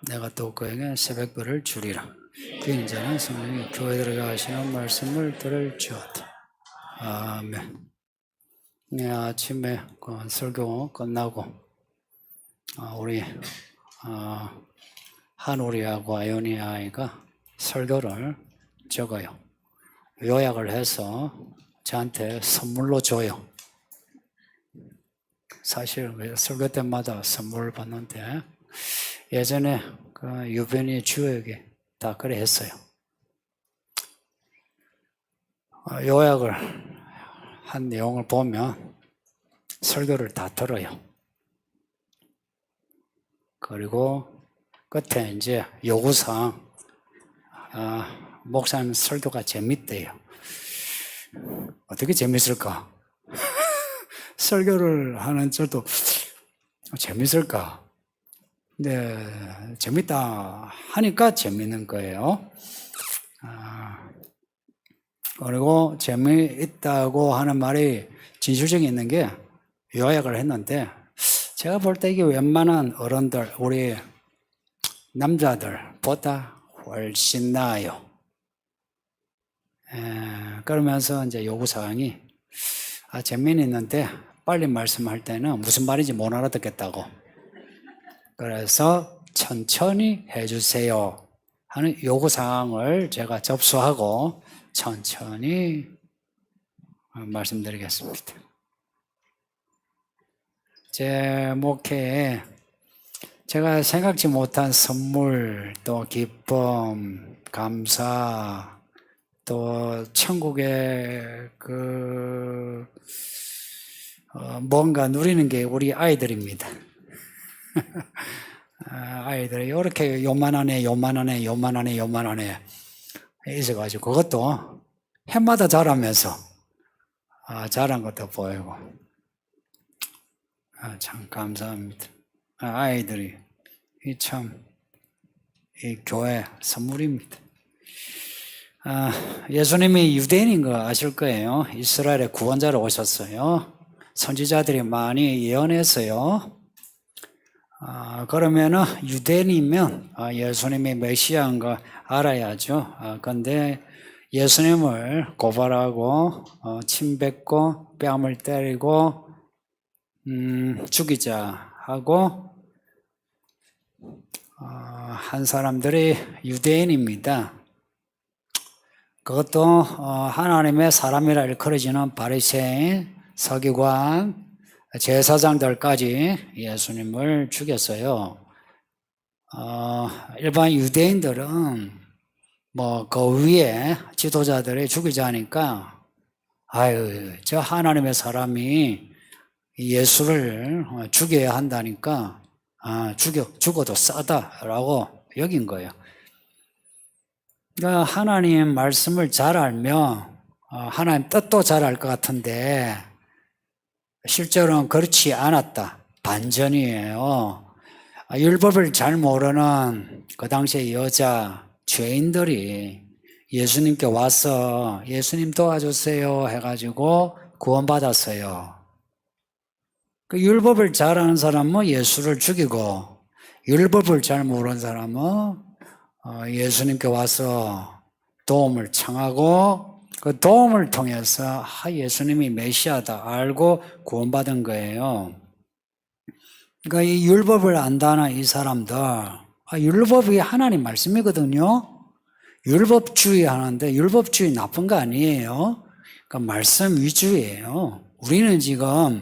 내가 또 그에게 새벽별을 주리라. 그 자는 성령이 교회 들어가시는 말씀을 들을지어다. 아멘. 네, 아침에 설교 끝나고 우리 한우리하고 아연이 아이가 설교를 적어요. 요약을 해서 저한테 선물로 줘요. 사실 설교 때마다 선물을 받는데 예전에 그 유변이 주에게 다 그래 했어요. 요약을 한 내용을 보면 설교를 다 들어요. 그리고 끝에 이제 요구사항, 목사님 설교가 재밌대요. 어떻게 재밌을까? 설교를 하는 저도 재밌을까? 근데 재밌다 하니까 재밌는 거예요. 그리고 재미있다고 하는 말이 진실성이 있는 게 요약을 했는데 제가 볼 때 이게 웬만한 어른들, 우리 남자들보다 훨씬 나아요. 그러면서 이제 요구사항이 재미있는데 빨리 말씀할 때는 무슨 말인지 못 알아듣겠다고. 그래서 천천히 해주세요 하는 요구사항을 제가 접수하고 천천히 말씀드리겠습니다. 제 목회에 제가 생각지 못한 선물, 또 기쁨, 감사, 또 천국의 뭔가 누리는 게 우리 아이들입니다. 아이들이 이렇게 요만하네 있어가지고 그것도 해마다 자라면서 자란 것도 보이고 참 감사합니다. 아이들이 참 이 교회 선물입니다. 예수님이 유대인인 거 아실 거예요. 이스라엘의 구원자로 오셨어요. 선지자들이 많이 예언했어요. 그러면은 유대인이면 예수님이 메시아인 거 알아야죠. 근데 예수님을 고발하고 침뱉고 뺨을 때리고 죽이자 하고 한 사람들이 유대인입니다. 그것도 하나님의 사람이라 일컬어지는 바리새인, 서기관, 제사장들까지 예수님을 죽였어요. 일반 유대인들은 그 위에 지도자들이 죽이자니까 저 하나님의 사람이 예수를 죽여야 한다니까 죽어도 싸다라고 여긴 거예요. 그러니까 하나님 말씀을 잘 알면 하나님 뜻도 잘 알 것 같은데 실제로는 그렇지 않았다. 반전이에요. 율법을 잘 모르는 그 당시의 여자 죄인들이 예수님께 와서 예수님 도와주세요 해가지고 구원받았어요. 그 율법을 잘 아는 사람은 예수를 죽이고 율법을 잘 모르는 사람은 예수님께 와서 도움을 청하고 그 도움을 통해서 예수님이 메시아다 알고 구원받은 거예요. 그러니까 이 율법을 안다는 이 사람들, 율법이 하나님 말씀이거든요. 율법주의 하는데 율법주의 나쁜 거 아니에요. 그러니까 말씀 위주예요. 우리는 지금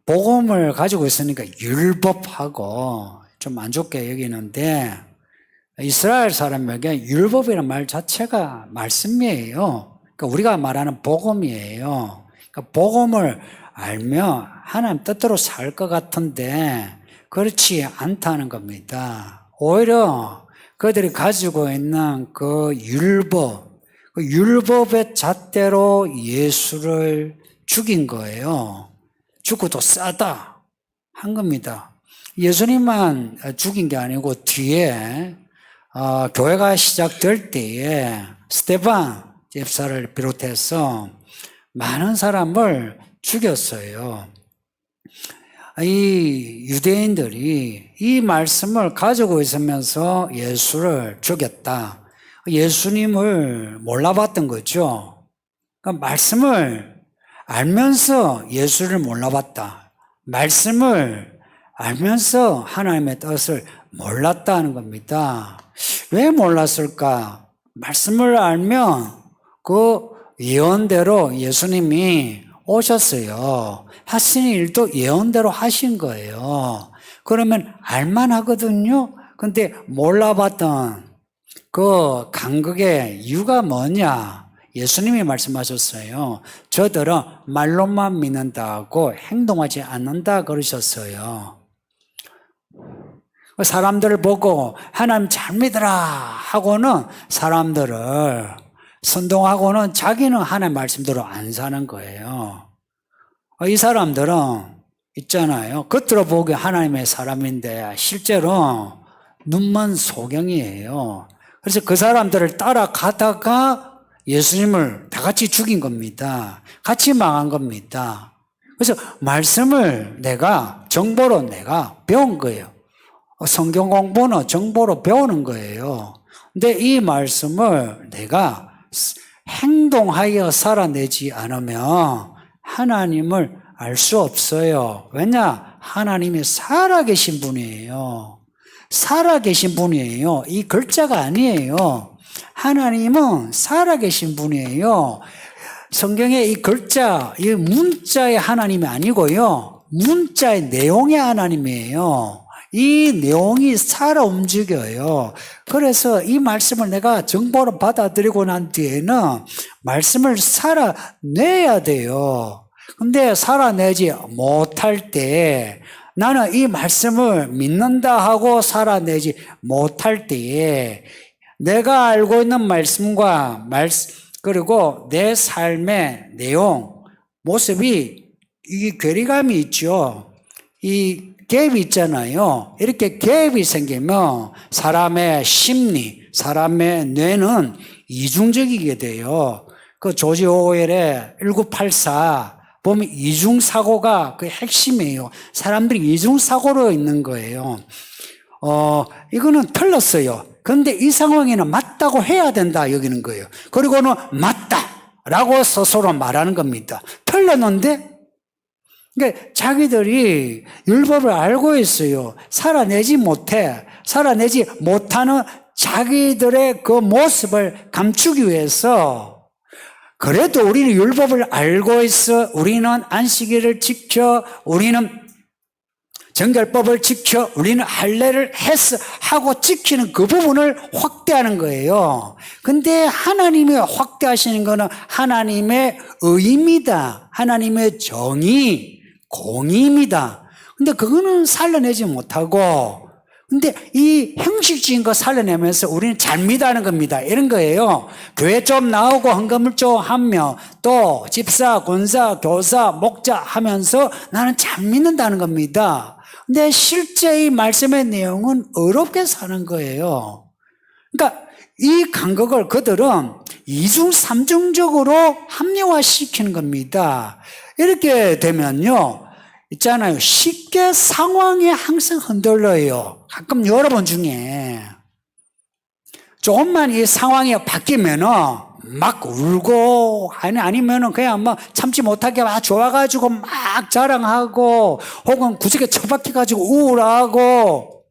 복음을 가지고 있으니까 율법하고 좀 안 좋게 여기는데 이스라엘 사람에게 율법이라는 말 자체가 말씀이에요. 그러니까 우리가 말하는 복음이에요. 그러니까 복음을 알면 하나님 뜻대로 살 것 같은데 그렇지 않다는 겁니다. 오히려 그들이 가지고 있는 그 율법의 잣대로 예수를 죽인 거예요. 죽어도 싸다 한 겁니다. 예수님만 죽인 게 아니고 뒤에 교회가 시작될 때에 스데반 집사를 비롯해서 많은 사람을 죽였어요. 이 유대인들이 이 말씀을 가지고 있으면서 예수를 죽였다. 예수님을 몰라봤던 거죠. 그러니까 말씀을 알면서 예수를 몰라봤다. 말씀을 알면서 하나님의 뜻을 몰랐다는 겁니다. 왜 몰랐을까? 말씀을 알면 그 예언대로 예수님이 오셨어요. 하시는 일도 예언대로 하신 거예요. 그러면 알만하거든요. 근데 몰라봤던 그 간극의 이유가 뭐냐? 예수님이 말씀하셨어요. 저들은 말로만 믿는다고 행동하지 않는다 그러셨어요. 사람들을 보고 하나님 잘 믿으라 하고는 사람들을 선동하고는 자기는 하나님 말씀대로 안 사는 거예요. 이 사람들은 있잖아요. 겉으로 보기에 하나님의 사람인데 실제로 눈먼 소경이에요. 그래서 그 사람들을 따라가다가 예수님을 다 같이 죽인 겁니다. 같이 망한 겁니다. 그래서 말씀을 정보로 내가 배운 거예요. 성경 공부는 정보로 배우는 거예요. 근데 이 말씀을 내가 행동하여 살아내지 않으면 하나님을 알 수 없어요. 왜냐? 하나님이 살아계신 분이에요. 살아계신 분이에요. 이 글자가 아니에요. 하나님은 살아계신 분이에요. 성경의 이 글자, 이 문자의 하나님이 아니고요. 문자의 내용의 하나님이에요. 이 내용이 살아 움직여요. 그래서 이 말씀을 내가 정보로 받아들이고 난 뒤에는 말씀을 살아내야 돼요. 근데 살아내지 못할 때 나는 이 말씀을 믿는다 하고 살아내지 못할 때에 내가 알고 있는 말씀과 그리고 내 삶의 내용, 모습이 이 괴리감이 있죠. 이 갭이 있잖아요. 이렇게 갭이 생기면 사람의 심리, 사람의 뇌는 이중적이게 돼요. 그 조지 오웰의 1984 보면 이중사고가 그 핵심이에요. 사람들이 이중사고로 있는 거예요. 이거는 틀렸어요. 근데 이 상황에는 맞다고 해야 된다 여기는 거예요. 그리고는 맞다라고 스스로 말하는 겁니다. 틀렸는데 그러니까 자기들이 율법을 알고 있어요. 살아내지 못하는 자기들의 그 모습을 감추기 위해서 그래도 우리는 율법을 알고 있어. 우리는 안식일을 지켜. 우리는 정결법을 지켜. 우리는 할례를 했어. 하고 지키는 그 부분을 확대하는 거예요. 근데 하나님이 확대하시는 거는 하나님의 의입니다. 하나님의 정의, 공의입니다. 근데 그거는 살려내지 못하고 근데 이 형식적인 거 살려내면서 우리는 잘 믿다는 겁니다. 이런 거예요. 교회 좀 나오고 헌금을 좀 하며 또 집사, 권사, 교사, 목자 하면서 나는 잘 믿는다는 겁니다. 근데 실제 이 말씀의 내용은 어렵게 사는 거예요. 그러니까 이 간격을 그들은 이중, 삼중적으로 합리화시키는 겁니다. 이렇게 되면요. 있잖아요. 쉽게 상황이 항상 흔들려요. 가끔 여러분 중에 조금만 이 상황이 바뀌면은 막 울고 아니면은 그냥 뭐 참지 못하게 막 좋아가지고 막 자랑하고 혹은 구석에 처박혀가지고 우울하고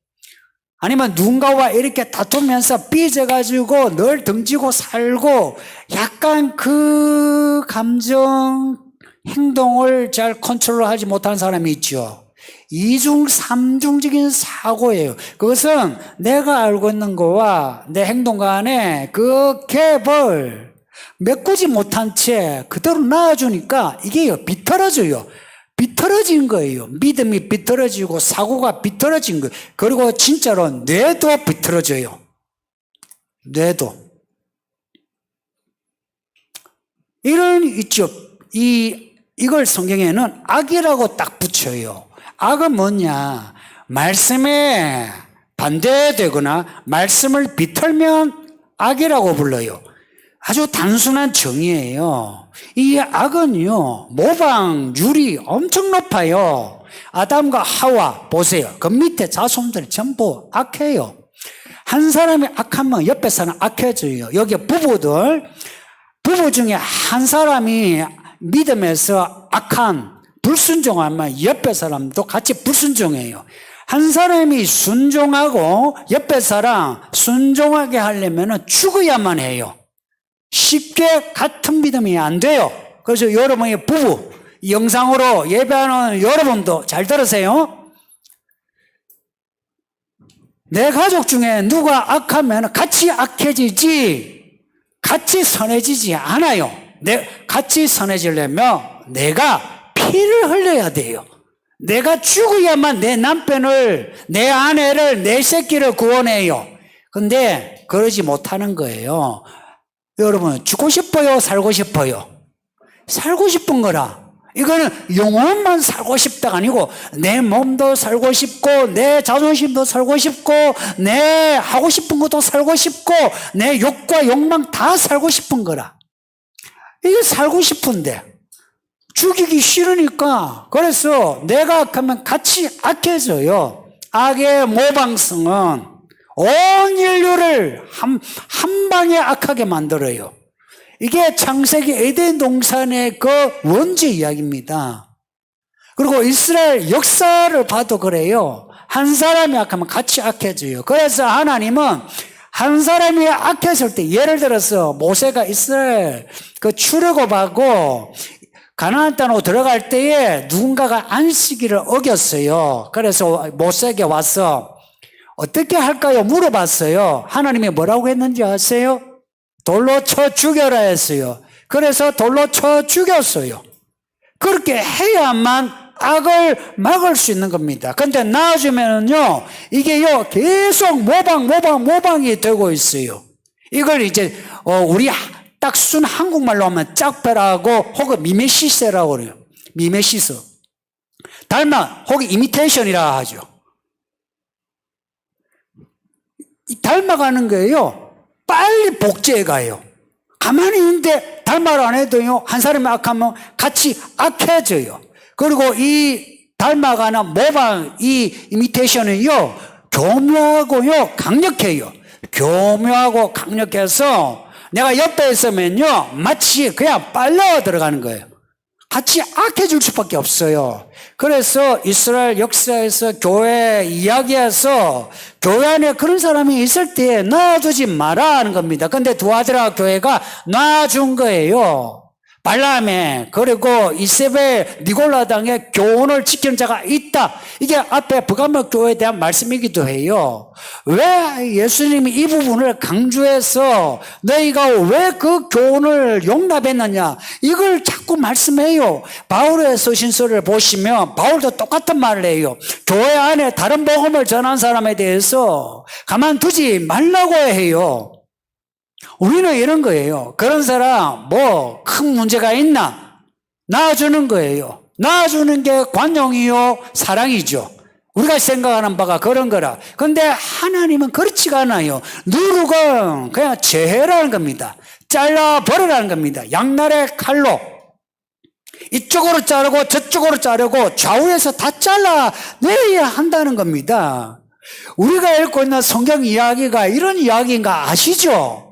아니면 누군가와 이렇게 다투면서 삐져가지고 늘 등지고 살고 약간 그 감정 행동을 잘 컨트롤하지 못하는 사람이 있죠. 이중, 삼중적인 사고예요. 그것은 내가 알고 있는 거와 내 행동 간의 그 갭을 메꾸지 못한 채 그대로 놔주니까 이게 비틀어져요. 비틀어진 거예요. 믿음이 비틀어지고 사고가 비틀어진 거예요. 그리고 진짜로 뇌도 비틀어져요. 뇌도. 이런 있죠. 이걸 성경에는 악이라고 딱 붙여요. 악은 뭐냐? 말씀에 반대되거나 말씀을 비틀면 악이라고 불러요. 아주 단순한 정의예요. 이 악은요, 모방률이 엄청 높아요. 아담과 하와 보세요. 그 밑에 자손들이 전부 악해요. 한 사람이 악하면 옆에 사람 악해져요. 여기 부부 중에 한 사람이 믿음에서 악한 불순종하면 옆에 사람도 같이 불순종해요. 한 사람이 순종하고 옆에 사람 순종하게 하려면 죽어야만 해요. 쉽게 같은 믿음이 안 돼요. 그래서 여러분의 부부, 영상으로 예배하는 여러분도 잘 들으세요. 내 가족 중에 누가 악하면 같이 악해지지 같이 선해지지 않아요. 같이 선해지려면 내가 피를 흘려야 돼요. 내가 죽어야만 내 남편을, 내 아내를, 내 새끼를 구원해요. 근데 그러지 못하는 거예요. 여러분, 죽고 싶어요? 살고 싶어요? 살고 싶은 거라. 이거는 영혼만 살고 싶다가 아니고 내 몸도 살고 싶고 내 자존심도 살고 싶고 내 하고 싶은 것도 살고 싶고 내 욕과 욕망 다 살고 싶은 거라. 이게 살고 싶은데 죽이기 싫으니까. 그래서 내가 악하면 같이 악해져요. 악의 모방성은 온 인류를 한 방에 악하게 만들어요. 이게 창세기 에덴 동산의 그 원죄 이야기입니다. 그리고 이스라엘 역사를 봐도 그래요. 한 사람이 악하면 같이 악해져요. 그래서 하나님은 한 사람이 악했을 때, 예를 들어서 모세가 이스라엘 그 출애굽하고 가나안 땅으로 들어갈 때에 누군가가 안식일을 어겼어요. 그래서 모세에게 와서 어떻게 할까요? 물어봤어요. 하나님이 뭐라고 했는지 아세요? 돌로 쳐 죽여라 했어요. 그래서 돌로 쳐 죽였어요. 그렇게 해야만 악을 막을 수 있는 겁니다. 근데 나중에는요, 이게요, 계속 모방이 되고 있어요. 이걸 이제, 우리 딱 순 한국말로 하면 짝배라고 혹은 미메시스라고 그래요. 미메시스. 혹은 이미테이션이라 하죠. 닮아가는 거예요. 빨리 복제해 가요. 가만히 있는데 닮아를 안 해도요, 한 사람이 악하면 같이 악해져요. 그리고 이 닮아가는 모방, 이 이미테이션은요, 교묘하고요, 강력해요. 교묘하고 강력해서 내가 옆에 있으면요, 마치 그냥 빨려 들어가는 거예요. 같이 악해질 수밖에 없어요. 그래서 이스라엘 역사에서 교회 이야기에서 교회 안에 그런 사람이 있을 때 놔두지 마라 하는 겁니다. 근데 두아드라 교회가 놔준 거예요. 발람에, 그리고 이세벨 니골라 당의 교훈을 지키는 자가 있다. 이게 앞에 북한목 교회에 대한 말씀이기도 해요. 왜 예수님이 이 부분을 강조해서 너희가 왜 그 교훈을 용납했느냐, 이걸 자꾸 말씀해요. 바울의 서신서를 보시면 바울도 똑같은 말을 해요. 교회 안에 다른 복음을 전한 사람에 대해서 가만두지 말라고 해요. 우리는 이런 거예요. 그런 사람 큰 문제가 있나? 놔주는 거예요. 놔주는 게 관용이요, 사랑이죠. 우리가 생각하는 바가 그런 거라. 근데 하나님은 그렇지가 않아요. 누룩은 그냥 제해라는 겁니다. 잘라버리라는 겁니다. 양날의 칼로 이쪽으로 자르고 저쪽으로 자르고 좌우에서 다 잘라내야 한다는 겁니다. 우리가 읽고 있는 성경 이야기가 이런 이야기인가 아시죠?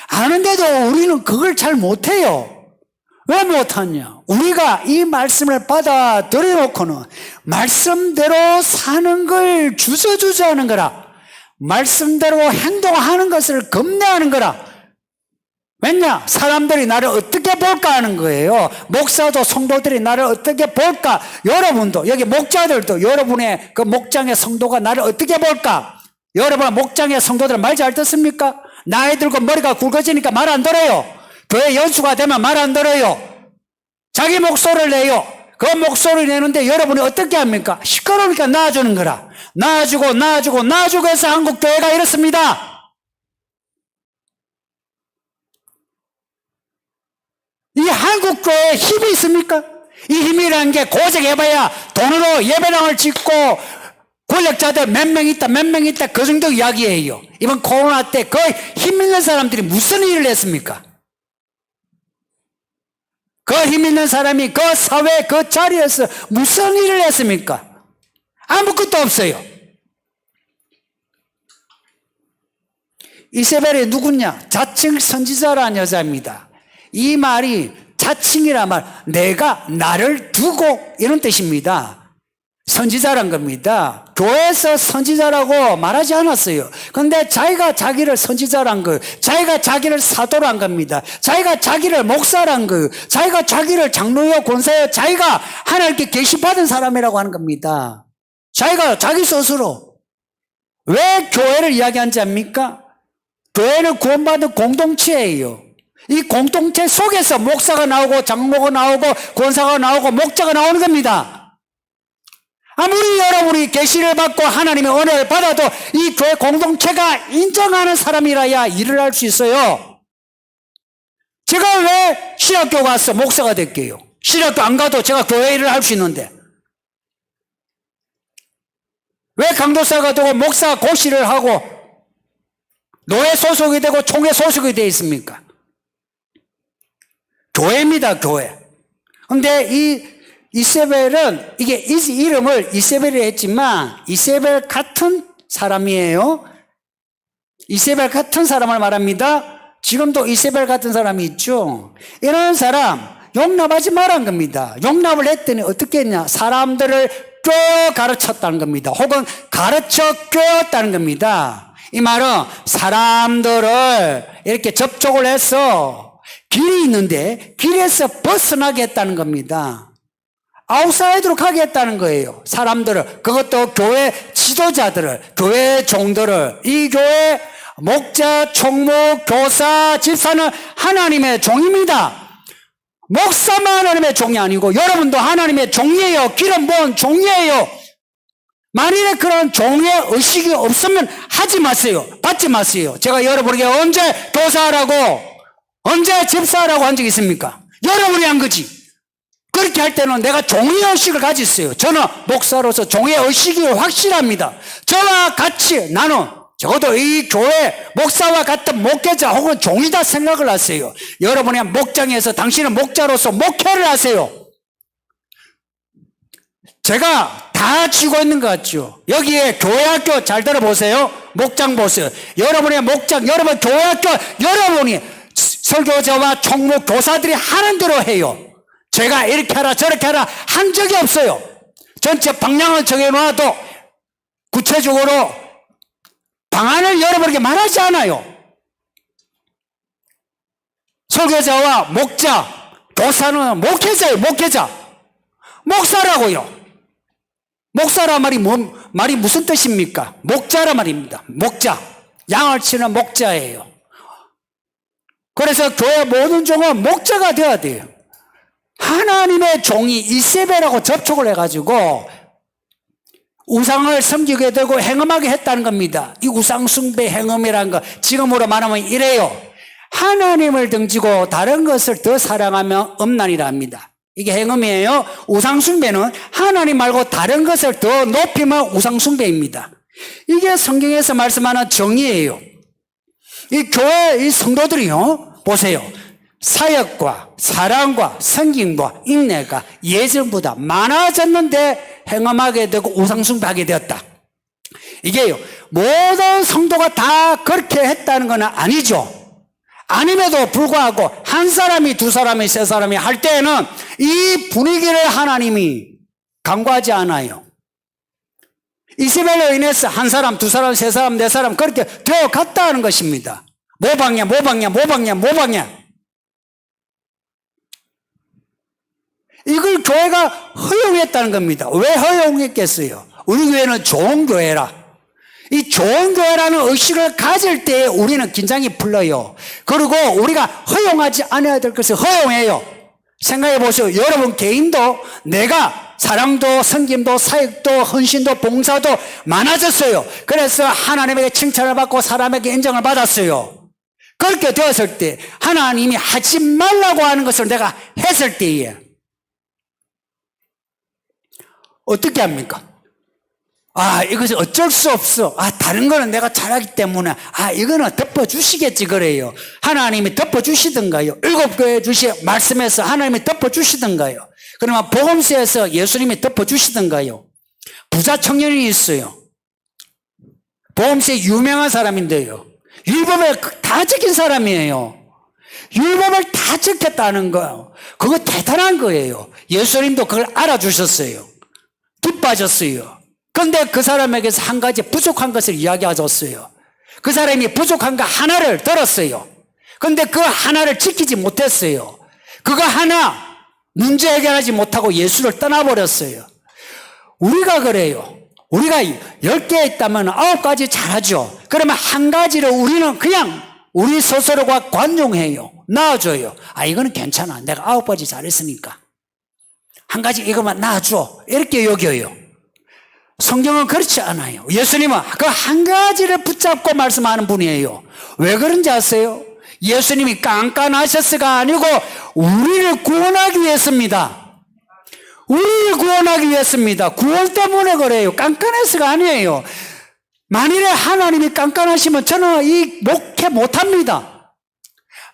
아는데도 우리는 그걸 잘 못해요. 왜 못하냐? 우리가 이 말씀을 받아들여놓고는 말씀대로 사는 걸 주저주저하는 거라. 말씀대로 행동하는 것을 겁내하는 거라. 왜냐? 사람들이 나를 어떻게 볼까 하는 거예요. 목사도 성도들이 나를 어떻게 볼까? 여러분도, 여기 목자들도 여러분의 그 목장의 성도가 나를 어떻게 볼까? 여러분 목장의 성도들 말 잘 듣습니까? 나이 들고 머리가 굵어지니까 말 안 들어요. 교회 연수가 되면 말 안 들어요. 자기 목소리를 내요. 그 목소리를 내는데 여러분이 어떻게 합니까? 시끄러우니까 놔주는 거라. 놔주고 해서 한국 교회가 이렇습니다. 이 한국 교회에 힘이 있습니까? 이 힘이라는 게 고생해봐야 돈으로 예배당을 짓고 권력자들 몇 명 있다 그 정도 이야기예요. 이번 코로나 때 그 힘 있는 사람들이 무슨 일을 했습니까? 그 힘 있는 사람이 그 사회 그 자리에서 무슨 일을 했습니까? 아무것도 없어요. 이세벨이 누구냐? 자칭 선지자라는 여자입니다. 이 말이 자칭이란 말, 내가 나를 두고 이런 뜻입니다. 선지자란 겁니다. 교회에서 선지자라고 말하지 않았어요. 그런데 자기가 자기를 선지자란 거예요. 자기가 자기를 사도란 겁니다. 자기가 자기를 목사란 거예요. 자기가 자기를 장로요 권사요 자기가 하나님께 계시받은 사람이라고 하는 겁니다. 자기가 자기 스스로. 왜 교회를 이야기하는지 압니까? 교회는 구원받은 공동체예요. 이 공동체 속에서 목사가 나오고 장로가 나오고 권사가 나오고 목자가 나오는 겁니다. 아무리 여러분이 계시를 받고 하나님의 은혜를 받아도 이 교회 공동체가 인정하는 사람이라야 일을 할 수 있어요. 제가 왜 신학교 가서 목사가 될게요? 신학교 안 가도 제가 교회 일을 할 수 있는데 왜 강도사가 되고 목사 고시를 하고 노예 소속이 되고 총회 소속이 되어 있습니까? 교회입니다, 교회. 근데 이 이세벨은 이게 이름을 이세벨이 했지만 이세벨 같은 사람이에요. 이세벨 같은 사람을 말합니다. 지금도 이세벨 같은 사람이 있죠. 이런 사람 용납하지 말란 겁니다. 용납을 했더니 어떻게 했냐? 사람들을 꿰어 가르쳤다는 겁니다. 혹은 가르쳐 꿰었다는 겁니다. 이 말은 사람들을 이렇게 접촉을 해서 길이 있는데 길에서 벗어나게 했다는 겁니다. 아웃사이드로 가게 했다는 거예요. 사람들을, 그것도 교회 지도자들을, 교회 종들을. 이 교회 목자, 총무, 교사, 집사는 하나님의 종입니다. 목사만 하나님의 종이 아니고 여러분도 하나님의 종이에요. 기름 부은 종이에요. 만일에 그런 종의 의식이 없으면 하지 마세요. 받지 마세요. 제가 여러분에게 언제 교사라고 언제 집사라고 한 적이 있습니까? 여러분이 한 거지. 그렇게 할 때는 내가 종의 의식을 가지고 있어요. 저는 목사로서 종의 의식이 확실합니다. 저와 같이 나는 적어도 이 교회 목사와 같은 목회자 혹은 종이다 생각을 하세요. 여러분의 목장에서 당신은 목자로서 목회를 하세요. 제가 다 쥐고 있는 것 같죠. 여기에 교회학교 잘 들어보세요. 목장 보세요. 여러분의 목장, 여러분 교회학교, 여러분이 설교자와 총무 교사들이 하는 대로 해요. 제가 이렇게 하라 저렇게 하라 한 적이 없어요. 전체 방향을 정해놔도 구체적으로 방안을 여러분에게 말하지 않아요. 설교자와 목자, 교사는 목회자예요. 목회자. 목사라고요. 목사라 말이 무슨 뜻입니까? 목자라 말입니다. 목자. 양을 치는 목자예요. 그래서 교회 모든 종은 목자가 되어야 돼요. 하나님의 종이 이세벨하고 접촉을 해가지고 우상을 섬기게 되고 행음하게 했다는 겁니다. 이 우상숭배 행음이라는 거 지금으로 말하면 이래요. 하나님을 등지고 다른 것을 더 사랑하면 음란이라 합니다. 이게 행음이에요. 우상숭배는 하나님 말고 다른 것을 더 높이면 우상숭배입니다. 이게 성경에서 말씀하는 정의예요. 이 교회 이 성도들이요, 보세요. 사역과 사랑과 섬김과 인내가 예전보다 많아졌는데 행함하게 되고 우상숭배하게 되었다. 이게요, 모든 성도가 다 그렇게 했다는 건 아니죠. 아님에도 불구하고 한 사람이 두 사람이 세 사람이 할 때에는 이 분위기를 하나님이 간과하지 않아요. 이세벨로 인해서 한 사람 두 사람 세 사람 네 사람 그렇게 되어 갔다는 것입니다. 모방이야. 이걸 교회가 허용했다는 겁니다. 왜 허용했겠어요? 우리 교회는 좋은 교회라. 이 좋은 교회라는 의식을 가질 때 우리는 긴장이 풀려요. 그리고 우리가 허용하지 않아야 될 것을 허용해요. 생각해 보세요. 여러분 개인도 내가 사랑도 섬김도 사역도 헌신도 봉사도 많아졌어요. 그래서 하나님에게 칭찬을 받고 사람에게 인정을 받았어요. 그렇게 되었을 때 하나님이 하지 말라고 하는 것을 내가 했을 때에 어떻게 합니까? 이것이 어쩔 수 없어. 다른 거는 내가 잘하기 때문에, 이거는 덮어주시겠지, 그래요. 하나님이 덮어주시던가요? 7교회 주신 말씀에서 하나님이 덮어주시던가요? 그러면 복음서에서 예수님이 덮어주시던가요? 부자 청년이 있어요. 복음서에 유명한 사람인데요. 율법을 다 지킨 사람이에요. 율법을 다 지켰다는 거예요. 그거 대단한 거예요. 예수님도 그걸 알아주셨어요. 기뻐하셨어요. 그런데 그 사람에게서 한 가지 부족한 것을 이야기하셨어요. 그 사람이 부족한 거 하나를 들었어요. 그런데 그 하나를 지키지 못했어요. 그거 하나 문제 해결하지 못하고 예수를 떠나버렸어요. 우리가 그래요. 우리가 10개 있다면 9가지 잘하죠. 그러면 한 가지를 우리는 그냥 우리 스스로가 관용해요. 놔줘요. 이거는 괜찮아. 내가 9가지 잘했으니까. 한 가지 이것만 놔줘. 이렇게 여겨요. 성경은 그렇지 않아요. 예수님은 그 한 가지를 붙잡고 말씀하는 분이에요. 왜 그런지 아세요? 예수님이 깐깐하셨어가 아니고 우리를 구원하기 위해서입니다. 우리를 구원하기 위해서입니다. 구원 때문에 그래요. 깐깐해서가 아니에요. 만일에 하나님이 깐깐하시면 저는 이 목회 못합니다.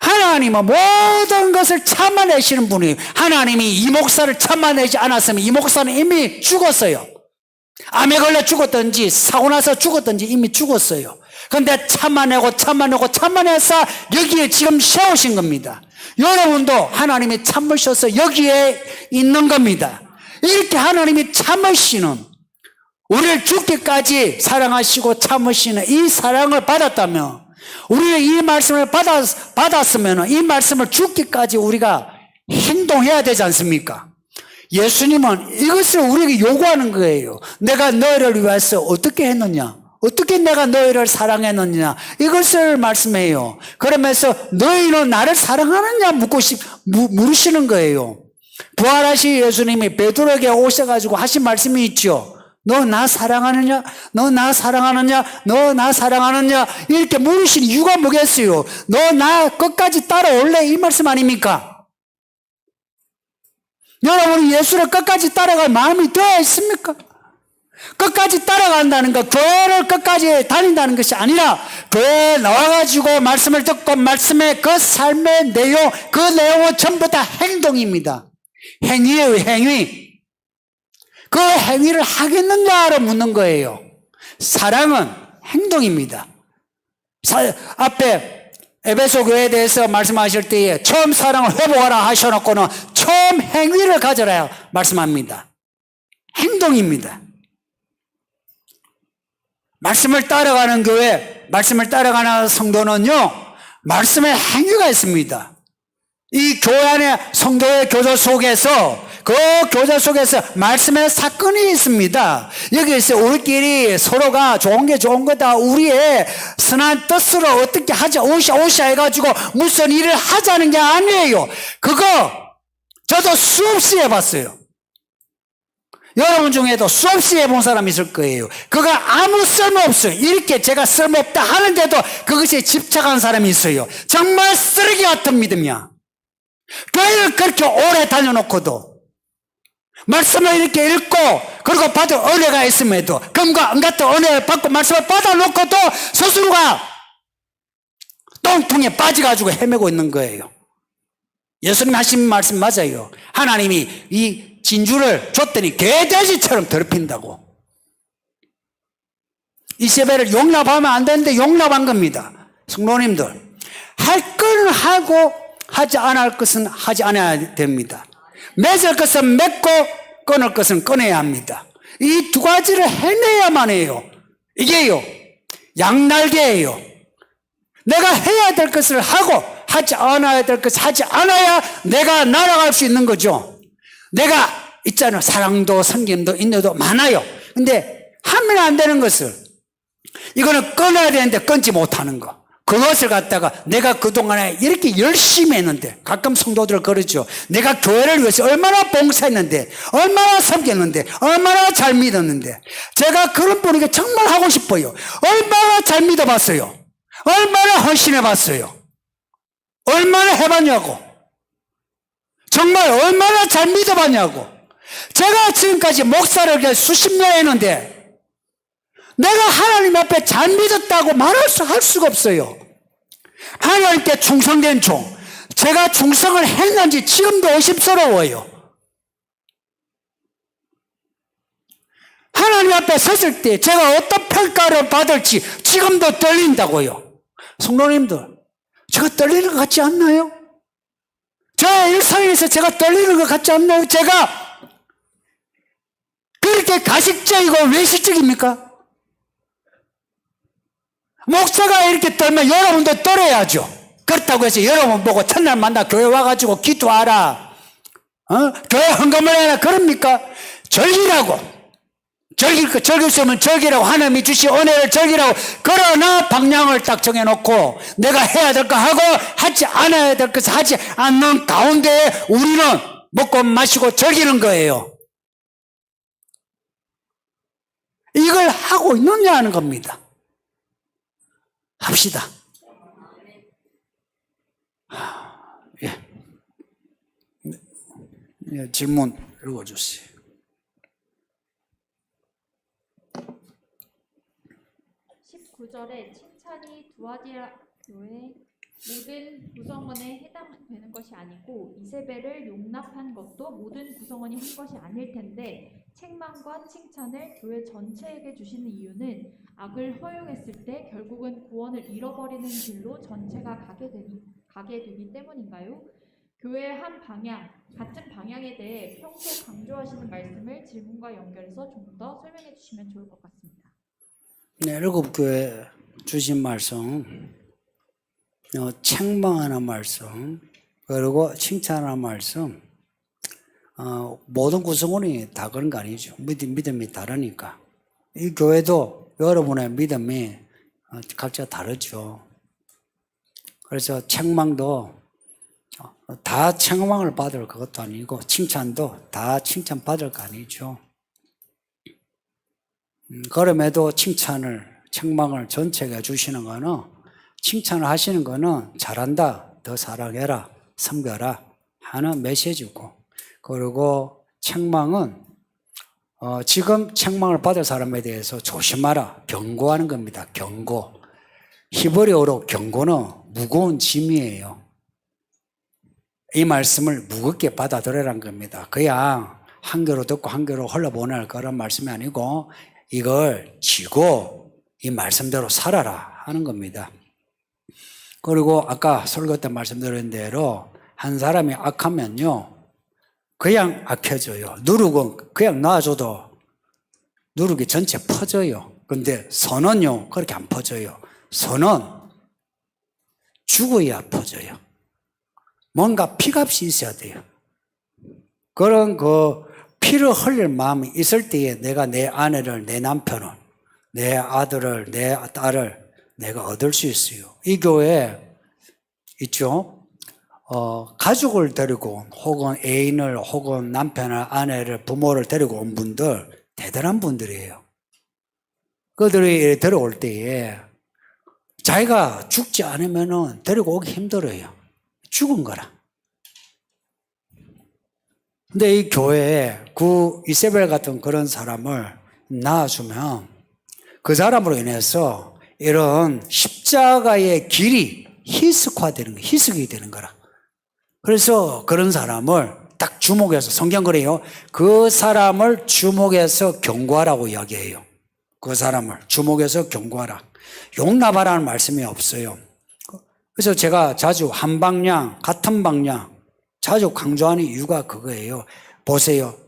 하나님은 모든 것을 참아내시는 분이에요. 하나님이 이 목사를 참아내지 않았으면 이 목사는 이미 죽었어요. 암에 걸려 죽었든지 사고 나서 죽었든지 이미 죽었어요. 그런데 참아내서 여기에 지금 세우신 겁니다. 여러분도 하나님이 참으셔서 여기에 있는 겁니다. 이렇게 하나님이 참으시는, 우리를 죽기까지 사랑하시고 참으시는 이 사랑을 받았다면, 우리는 이 말씀을 받았으면 이 말씀을 죽기까지 우리가 행동해야 되지 않습니까? 예수님은 이것을 우리에게 요구하는 거예요. 내가 너희를 위해서 어떻게 했느냐? 어떻게 내가 너희를 사랑했느냐? 이것을 말씀해요. 그러면서 너희는 나를 사랑하느냐 물으시는 거예요. 부활하신 예수님이 베드로에게 오셔가지고 하신 말씀이 있죠. 너 나 사랑하느냐? 너 나 사랑하느냐? 너 나 사랑하느냐? 이렇게 물으신 이유가 뭐겠어요? 너 나 끝까지 따라올래? 이 말씀 아닙니까? 여러분이 예수를 끝까지 따라갈 마음이 되어 있습니까? 끝까지 따라간다는 것, 교회를 끝까지 다닌다는 것이 아니라 교회에 나와가지고 말씀을 듣고 말씀의 그 삶의 내용, 그 내용은 전부 다 행동입니다. 행위예요, 행위. 그 행위를 하겠느냐로 묻는 거예요. 사랑은 행동입니다. 앞에 에베소 교회에 대해서 말씀하실 때에 처음 사랑을 회복하라 하셔놓고는 처음 행위를 가져라 말씀합니다. 행동입니다. 말씀을 따라가는 교회, 말씀을 따라가는 성도는요, 말씀의 행위가 있습니다. 이 교회 안에 성도의 교제 속에서, 그 교제 속에서 말씀의 사건이 있습니다. 여기서 우리끼리 서로가 좋은 게 좋은 거다, 우리의 선한 뜻으로 어떻게 하자, 오샤 해가지고 무슨 일을 하자는 게 아니에요. 그거 저도 수없이 해봤어요. 여러분 중에도 수없이 해본 사람이 있을 거예요. 그거 아무 쓸모없어요. 이렇게 제가 쓸모없다 하는데도 그것에 집착한 사람이 있어요. 정말 쓰레기 같은 믿음이야. 교회를 그렇게 오래 다녀놓고도, 말씀을 이렇게 읽고 그리고 받은 은혜가 있음에도, 금과 은 같은 은혜를 받고 말씀을 받아놓고도 스스로가 똥통에 빠져가지고 헤매고 있는 거예요. 예수님 하신 말씀 맞아요. 하나님이 이 진주를 줬더니 개돼지처럼 더럽힌다고. 이세벨을 용납하면 안 되는데 용납한 겁니다. 성도님들, 할 것은 하고 하지 않을 것은 하지 않아야 됩니다. 맺을 것은 맺고 끊을 것은 끊어야 합니다. 이 두 가지를 해내야만 해요. 이게요, 양날개예요. 내가 해야 될 것을 하고 하지 않아야 될 것을 하지 않아야 내가 날아갈 수 있는 거죠. 내가 있잖아요. 사랑도 섬김도 인내도 많아요. 근데 하면 안 되는 것을, 이거는 끊어야 되는데 끊지 못하는 거, 그것을 갖다가 내가 그동안에 이렇게 열심히 했는데, 가끔 성도들을 그러죠. 내가 교회를 위해서 얼마나 봉사했는데, 얼마나 섬겼는데, 얼마나 잘 믿었는데, 제가 그런 분에게 정말 하고 싶어요. 얼마나 잘 믿어봤어요. 얼마나 헌신해봤어요. 얼마나 해봤냐고. 정말 얼마나 잘 믿어봤냐고. 제가 지금까지 목사를 수십 년 했는데 내가 하나님 앞에 잘 믿었다고 할 수가 없어요. 하나님께 충성된 종. 제가 충성을 했는지 지금도 의심스러워요. 하나님 앞에 섰을 때 제가 어떤 평가를 받을지 지금도 떨린다고요. 성도님들, 제가 떨리는 것 같지 않나요? 저 일상에서 제가 떨리는 것 같지 않나요? 제가 그렇게 가식적이고 외식적입니까? 목사가 이렇게 떨면 여러분도 떨어야죠. 그렇다고 해서 여러분 보고 첫날 만나 교회 와가지고 기도하라, 교회 헌금을 해라, 그럽니까? 절기라고. 즐길 수 있으면 즐기라고, 하나님이 주신 은혜를 즐기라고. 그러나 방향을 딱 정해놓고 내가 해야 될 거 하고 하지 않아야 될 것을 하지 않는 가운데 우리는 먹고 마시고 즐기는 거예요. 이걸 하고 있느냐 하는 겁니다. 합시다. 예. 예, 질문 읽어주세요. 19절에 칭찬이 두아디라 교회 모든 구성원에 해당되는 것이 아니고 이세벨을 용납한 것도 모든 구성원이 한 것이 아닐 텐데 책망과 칭찬을 교회 전체에게 주시는 이유는 악을 허용했을 때 결국은 구원을 잃어버리는 길로 전체가 가게 되기 때문인가요? 교회의 한 방향, 같은 방향에 대해 평소 강조하시는 말씀을 질문과 연결해서 좀 더 설명해 주시면 좋을 것 같습니다. 네, 일곱교회 주신 말씀, 책망하는 말씀, 그리고 칭찬하는 말씀, 모든 구성원이 다 그런 거 아니죠. 믿음이 다르니까. 이 교회도 여러분의 믿음이 각자 다르죠. 그래서 책망도 다 책망을 받을 것도 아니고 칭찬도 다 칭찬 받을 거 아니죠. 그럼에도 책망을 전체가 주시는 거는, 칭찬을 하시는 거는 잘한다, 더 사랑해라, 섬겨라 하는 메시지고, 그리고 책망은 지금 책망을 받을 사람에 대해서 조심하라, 경고하는 겁니다. 경고. 히브리어로 경고는 무거운 짐이에요. 이 말씀을 무겁게 받아들여라는 겁니다. 그냥 한 귀로 듣고 한 귀로 흘러보낼 그런 말씀이 아니고 이걸 쥐고 이 말씀대로 살아라 하는 겁니다. 그리고 아까 설교 때 말씀드린 대로 한 사람이 악하면요, 그냥 악해져요. 누룩은 그냥 놔줘도 누룩이 전체 퍼져요. 근데 선은요, 그렇게 안 퍼져요. 선은 죽어야 퍼져요. 뭔가 피값이 있어야 돼요. 그런 피를 흘릴 마음이 있을 때에 내가 내 아내를, 내 남편을, 내 아들을, 내 딸을 내가 얻을 수 있어요. 이 교회에 있죠. 가족을 데리고 혹은 애인을 혹은 남편을, 아내를, 부모를 데리고 온 분들 대단한 분들이에요. 그들이 데려올 때에 자기가 죽지 않으면 데리고 오기 힘들어요. 죽은 거라. 근데 이 교회에 이세벨 같은 그런 사람을 낳아주면 그 사람으로 인해서 이런 십자가의 길이 희석이 되는 거라. 그래서 그런 사람을 딱 주목해서, 성경 그래요. 그 사람을 주목해서 경고하라고 이야기해요. 그 사람을 주목해서 경고하라. 용납하라는 말씀이 없어요. 그래서 제가 자주 한 방향, 같은 방향 자주 강조하는 이유가 그거예요. 보세요.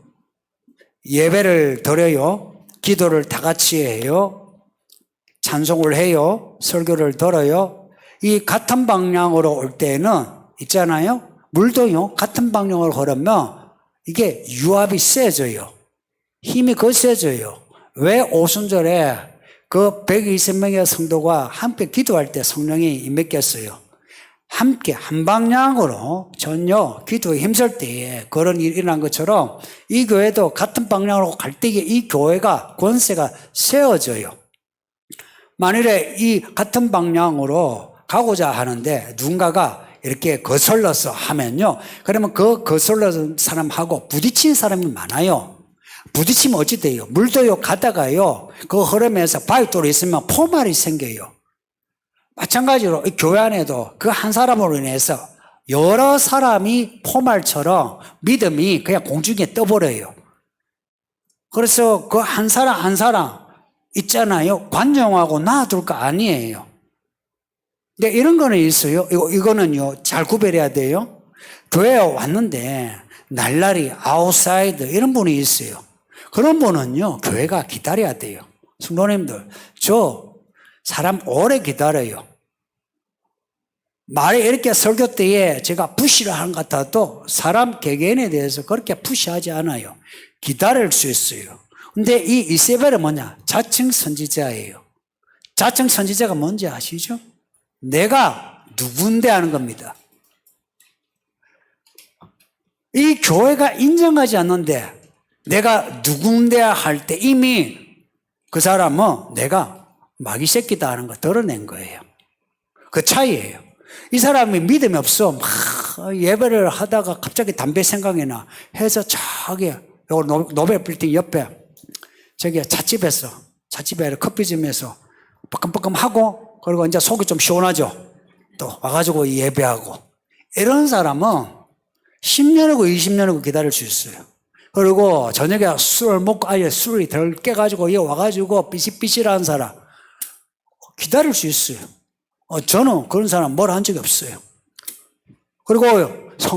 예배를 드려요. 기도를 다 같이 해요. 찬송을 해요. 설교를 들어요. 이 같은 방향으로 올 때는 있잖아요. 물도요, 같은 방향으로 흐르면 이게 유압이 세져요. 힘이 거세져요. 왜 오순절에 그 120명의 성도가 함께 기도할 때 성령이 임했겠어요? 함께 한 방향으로 전혀 기도에 힘쓸 때에 그런 일이 일어난 것처럼 이 교회도 같은 방향으로 갈 때에 이 교회가 권세가 세워져요. 만일에 이 같은 방향으로 가고자 하는데 누군가가 이렇게 거슬러서 하면요, 그러면 그 거슬러서 사람하고 부딪힌 사람이 많아요. 부딪히면 어찌 돼요? 물도요, 가다가요, 그 흐름에서 바위돌이 있으면 포말이 생겨요. 마찬가지로 이 교회 안에도 그 한 사람으로 인해서 여러 사람이 포말처럼 믿음이 그냥 공중에 떠버려요. 그래서 그 한 사람 한 사람 있잖아요. 관용하고 놔둘 거 아니에요. 근데 이런 거는 있어요. 이거는요, 잘 구별해야 돼요. 교회에 왔는데 날라리, 아웃사이드 이런 분이 있어요. 그런 분은요, 교회가 기다려야 돼요. 성도님들, 저 사람 오래 기다려요. 말에 이렇게 설교 때에 제가 푸시를 하는 것 같아도 사람 개개인에 대해서 그렇게 푸시하지 않아요. 기다릴 수 있어요. 근데 이 이세벨은 뭐냐? 자칭 선지자예요. 자칭 선지자가 뭔지 아시죠? 내가 누군데 하는 겁니다. 이 교회가 인정하지 않는데 내가 누군데 할 때 이미 그 사람은 내가 마귀 새끼다 하는 거 드러낸 거예요. 그 차이예요. 이 사람이 믿음이 없어. 막 예배를 하다가 갑자기 담배 생각이 나 해서 저기 노벨 빌딩 옆에 저기 찻집에 커피점에서 뻐끔뻐끔 하고 그리고 이제 속이 좀 시원하죠. 또 와가지고 예배하고 이런 사람은 10년이고 20년이고 기다릴 수 있어요. 그리고 저녁에 술을 먹고 아예 술이 덜 깨가지고 와가지고 삐실삐실한 사람 기다릴 수 있어요. 저는 그런 사람 뭘 한 적이 없어요. 그리고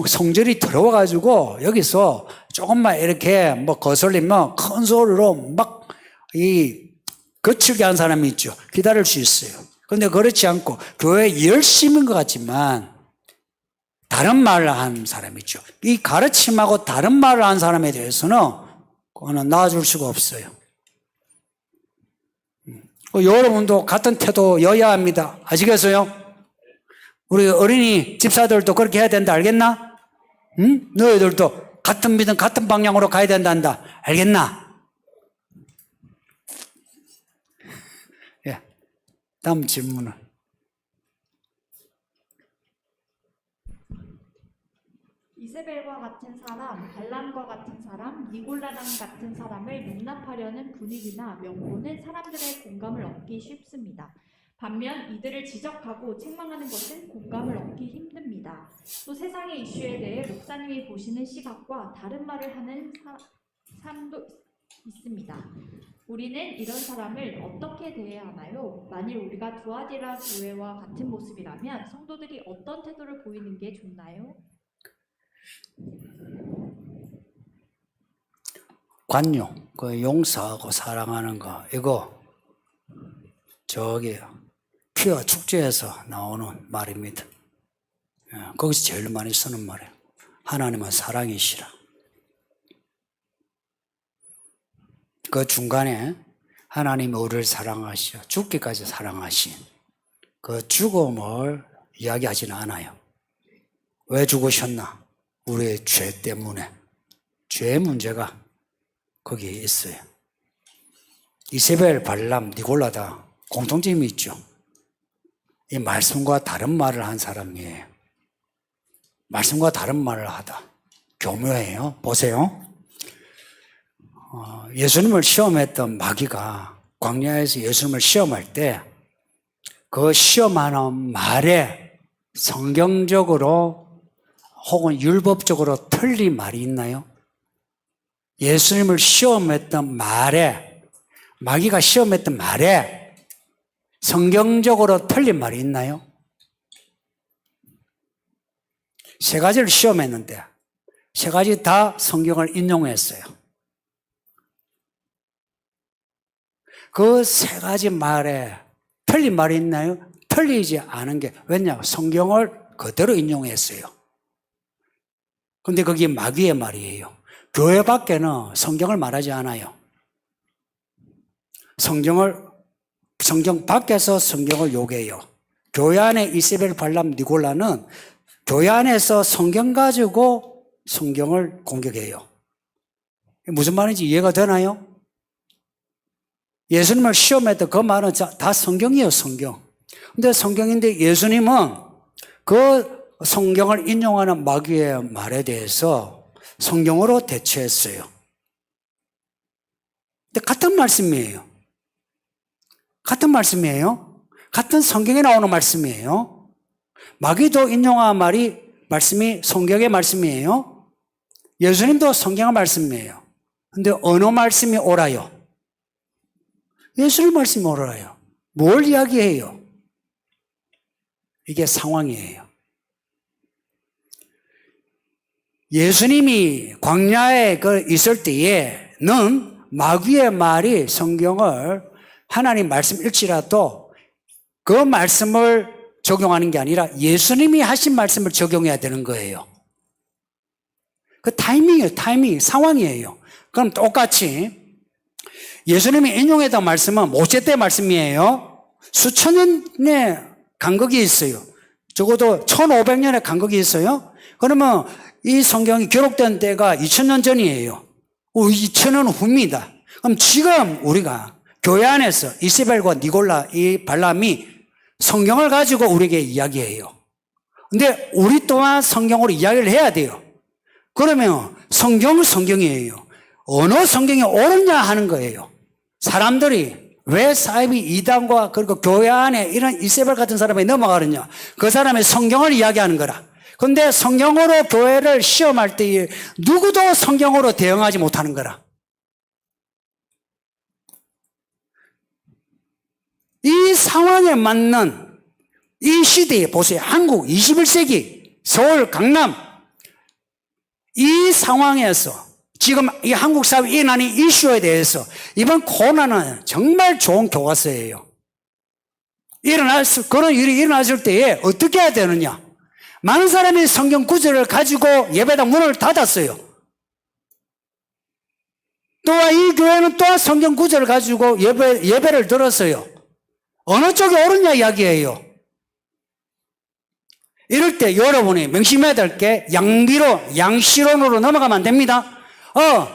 성질이 들어와가지고 여기서 조금만 이렇게 뭐 거슬리면 큰 소리로 막 거칠게 한 사람이 있죠. 기다릴 수 있어요. 그런데 그렇지 않고 교회 열심인 것 같지만 다른 말을 하는 사람이 있죠. 이 가르침하고 다른 말을 하는 사람에 대해서는 그거는 놔줄 수가 없어요. 여러분도 같은 태도여야 합니다. 아시겠어요? 우리 어린이 집사들도 그렇게 해야 된다. 알겠나? 응? 너희들도 같은 믿음, 같은 방향으로 가야 된단다. 알겠나? 예. 다음 질문은. 이세벨과 같은 사람, 발람과 같은 사람, 니골라당 같은 사람을 용납하려는 분위기나 명분은 사람들의 공감을 얻기 쉽습니다. 반면 이들을 지적하고 책망하는 것은 공감을 얻기 힘듭니다. 또 세상의 이슈에 대해 목사님이 보시는 시각과 다른 말을 하는 사람도 있습니다. 우리는 이런 사람을 어떻게 대해야 하나요? 만일 우리가 두아디라 교회와 같은 모습이라면 성도들이 어떤 태도를 보이는 게 좋나요? 관용, 그 용서하고 사랑하는 거, 이거 저기 퀴어 축제에서 나오는 말입니다. 거기서 제일 많이 쓰는 말이에요. 하나님은 사랑이시라. 그 중간에 하나님이 우리를 사랑하시어 죽기까지 사랑하신 그 죽음을 이야기하지는 않아요. 왜 죽으셨나? 우리의 죄 때문에. 죄의 문제가 거기에 있어요. 이세벨, 발람, 니골라다 공통점이 있죠. 이 말씀과 다른 말을 한 사람이에요. 말씀과 다른 말을 하다. 교묘해요. 보세요. 예수님을 시험했던 마귀가 광야에서 예수님을 시험할 때 그 시험하는 말에 성경적으로 혹은 율법적으로 틀린 말이 있나요? 예수님을 시험했던 말에, 마귀가 시험했던 말에 성경적으로 틀린 말이 있나요? 세 가지를 시험했는데 세 가지 다 성경을 인용했어요. 그 세 가지 말에 틀린 말이 있나요? 틀리지 않은 게 왜냐? 성경을 그대로 인용했어요. 근데 그게 마귀의 말이에요. 교회 밖에는 성경을 말하지 않아요. 성경 밖에서 성경을 요구해요. 교회 안에 이세벨, 발람, 니골라는 교회 안에서 성경 가지고 성경을 공격해요. 무슨 말인지 이해가 되나요? 예수님을 시험했던 그 말은 다 성경이에요, 성경. 근데 성경인데 예수님은 그 성경을 인용하는 마귀의 말에 대해서 성경으로 대처했어요. 근데 같은 말씀이에요. 같은 말씀이에요. 같은 성경에 나오는 말씀이에요. 마귀도 인용한 말씀이 성경의 말씀이에요. 예수님도 성경의 말씀이에요. 근데 어느 말씀이 옳아요? 예수님 말씀이 옳아요. 뭘 이야기해요? 이게 상황이에요. 예수님이 광야에 있을 때에는 마귀의 말이 성경을 하나님 말씀일지라도 그 말씀을 적용하는 게 아니라 예수님이 하신 말씀을 적용해야 되는 거예요. 그 타이밍이에요. 타이밍, 상황이에요. 그럼 똑같이 예수님이 인용했던 말씀은 모세 때 말씀이에요. 수천 년의 간극이 있어요. 적어도 1500년의 간극이 있어요. 그러면 이 성경이 기록된 때가 2000년 전이에요. 2000년 후입니다. 그럼 지금 우리가 교회 안에서 이세벨과 니골라, 이 발람이 성경을 가지고 우리에게 이야기해요. 근데 우리 또한 성경으로 이야기를 해야 돼요. 그러면 성경은 성경이에요. 어느 성경이 옳으냐 하는 거예요. 사람들이 왜 사이비 이단과 그리고 교회 안에 이런 이세벨 같은 사람이 넘어가느냐. 그 사람의 성경을 이야기하는 거라. 근데 성경으로 교회를 시험할 때 누구도 성경으로 대응하지 못하는 거라. 이 상황에 맞는 이 시대에 보세요. 한국 21세기 서울 강남 이 상황에서 지금 이 한국 사회에 일어나는 이슈에 대해서 이번 코로나는 정말 좋은 교과서예요. 그런 일이 일어났을 때에 어떻게 해야 되느냐. 많은 사람이 성경 구절을 가지고 예배당 문을 닫았어요. 또한 이 교회는 또한 성경 구절을 가지고 예배를 들었어요. 어느 쪽이 옳으냐 이야기예요. 이럴 때 여러분이 명심해야 될 게 양시론으로 넘어가면 안 됩니다.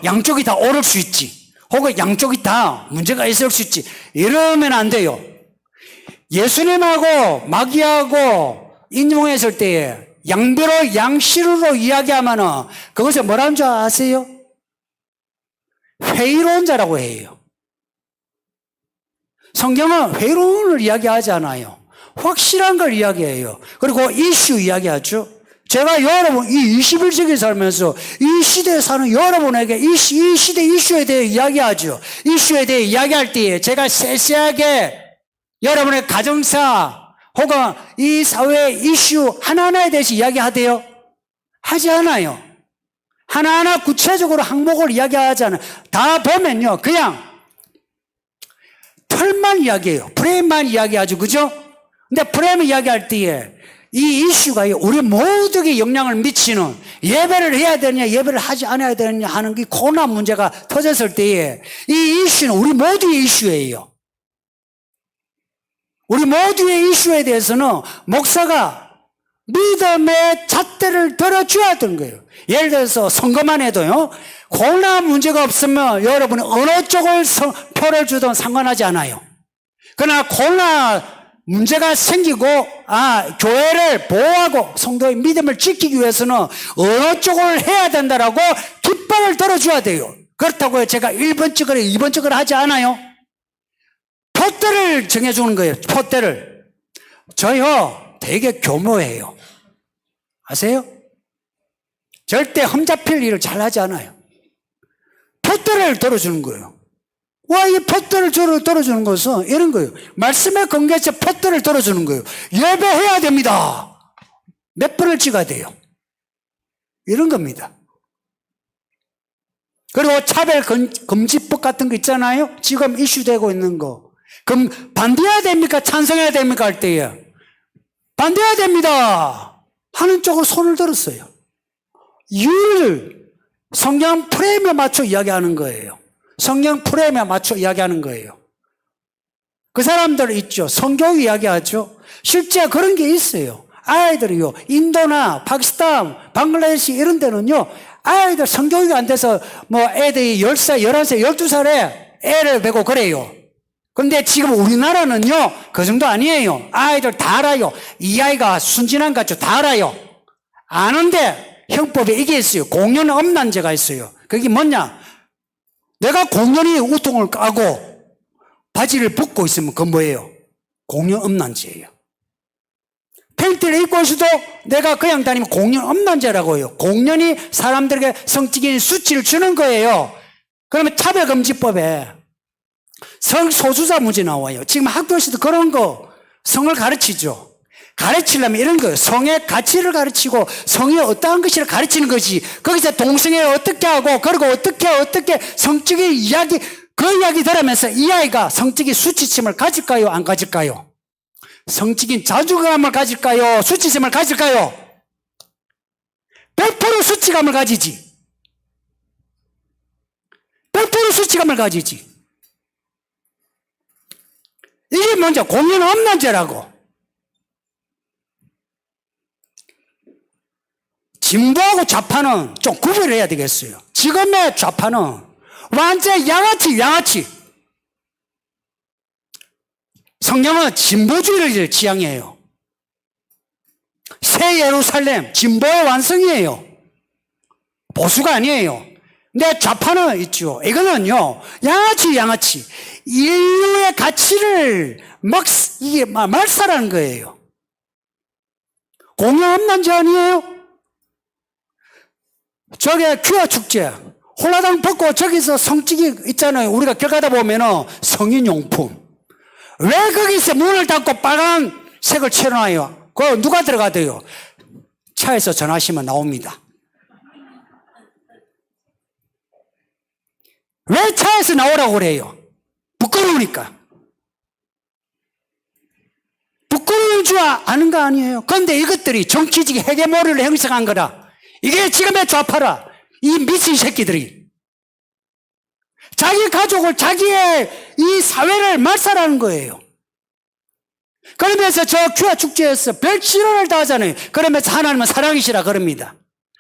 양쪽이 다 옳을 수 있지. 혹은 양쪽이 다 문제가 있을 수 있지. 이러면 안 돼요. 예수님하고 마귀하고 인용했을 때에 양시론으로 이야기하면은 그것을 뭐라는 줄 아세요? 회의론자라고 해요. 성경은 회의론을 이야기하지 않아요. 확실한 걸 이야기해요. 그리고 이슈 이야기하죠. 제가 여러분 이 21세기 살면서 이 시대에 사는 여러분에게 이 시대 이슈에 대해 이야기하죠. 이슈에 대해 이야기할 때에 제가 세세하게 여러분의 가정사 혹은 이 사회의 이슈 하나하나에 대해서 이야기하대요? 하지 않아요. 하나하나 구체적으로 항목을 이야기하지 않아요. 다 보면요 그냥 틀만 이야기해요. 프레임만 이야기하죠. 그죠? 근데 프레임 이야기할 때에 이 이슈가 우리 모두에게 영향을 미치는 예배를 해야 되느냐 예배를 하지 않아야 되느냐 하는 게 코로나 문제가 터졌을 때에 이 이슈는 우리 모두의 이슈예요. 우리 모두의 이슈에 대해서는 목사가 믿음의 잣대를 들어줘야 되는 거예요. 예를 들어서 선거만 해도요 코로나 문제가 없으면 여러분이 어느 쪽을 표를 주든 상관하지 않아요. 그러나 코로나 문제가 생기고 교회를 보호하고 성도의 믿음을 지키기 위해서는 어느 쪽을 해야 된다라고 깃발을 들어줘야 돼요. 그렇다고 제가 1번 찍으라 2번 찍으라 하지 않아요. 표대를 정해주는 거예요. 표대를. 저요 되게 교묘해요. 아세요? 절대 흠잡힐 일을 잘 하지 않아요. 표대를 들어주는 거예요. 이 표대를 들어주는 것은 이런 거예요. 말씀에 근거해서 표대를 들어주는 거예요. 예배해야 됩니다. 몇 번을 찍어야 돼요. 이런 겁니다. 그리고 차별 금지법 같은 거 있잖아요. 지금 이슈되고 있는 거. 그럼 반대해야 됩니까? 찬성해야 됩니까? 할 때에 반대해야 됩니다 하는 쪽으로 손을 들었어요. 성경 프레임에 맞춰 이야기하는 거예요. 성경 프레임에 맞춰 이야기하는 거예요. 그 사람들 있죠. 성경 이야기하죠. 실제 그런 게 있어요. 아이들이요. 인도나 파키스탄, 방글라데시 이런 데는요. 아이들 성교육이 안 돼서 애들이 10살, 11살, 12살에 애를 베고 그래요. 근데 지금 우리나라는요. 그 정도 아니에요. 아이들 다 알아요. 이 아이가 순진한 것 같죠. 다 알아요. 아는데 형법에 이게 있어요. 공연 음란죄가 있어요. 그게 뭐냐? 내가 공연히 우통을 까고 바지를 벗고 있으면 그건 뭐예요? 공연 음란죄예요. 팬티를 입고 있어도 내가 그냥 다니면 공연 음란죄라고 해요. 공연히 사람들에게 성적인 수치를 주는 거예요. 그러면 차별금지법에 성소수자 문제 나와요. 지금 학교에서도 그런 거 성을 가르치죠. 가르치려면 이런 거예요. 성의 가치를 가르치고 성이 어떠한 것이를 가르치는 거지. 거기서 동성애 어떻게 하고 그리고 어떻게 성적인 이야기 그 이야기 들으면서 이 아이가 성적인 수치심을 가질까요? 안 가질까요? 성적인 자존감을 가질까요? 수치심을 가질까요? 100% 수치감을 가지지. 100% 수치감을 가지지. 이게 먼저 공연 음란죄라고. 진보하고 좌파는 좀 구별을 해야 되겠어요. 지금의 좌파는 완전 양아치. 성경은 진보주의를 지향해요. 새 예루살렘, 진보의 완성이에요. 보수가 아니에요. 근데 좌파는 있죠. 이거는요, 양아치. 인류의 가치를 이게 말살하는 거예요. 공연 음란죄 아니에요? 저게 퀴어 축제, 홀라당 벗고 저기서 성찍이 있잖아요. 우리가 길 가다 보면은 성인용품. 왜 거기서 문을 닫고 빨간색을 칠해놔요? 그거 누가 들어가대요? 차에서 전화하시면 나옵니다. 왜 차에서 나오라고 그래요? 부끄러우니까. 부끄러운 줄 아는 거 아니에요? 그런데 이것들이 정치적 헤게모니를 형성한 거라. 이게 지금의 좌파라. 이 미친 새끼들이. 자기 가족을, 자기의 이 사회를 말살하는 거예요. 그러면서 저 큐아 축제에서 별치료를 다 하잖아요. 그러면서 하나님은 사랑이시라 그럽니다.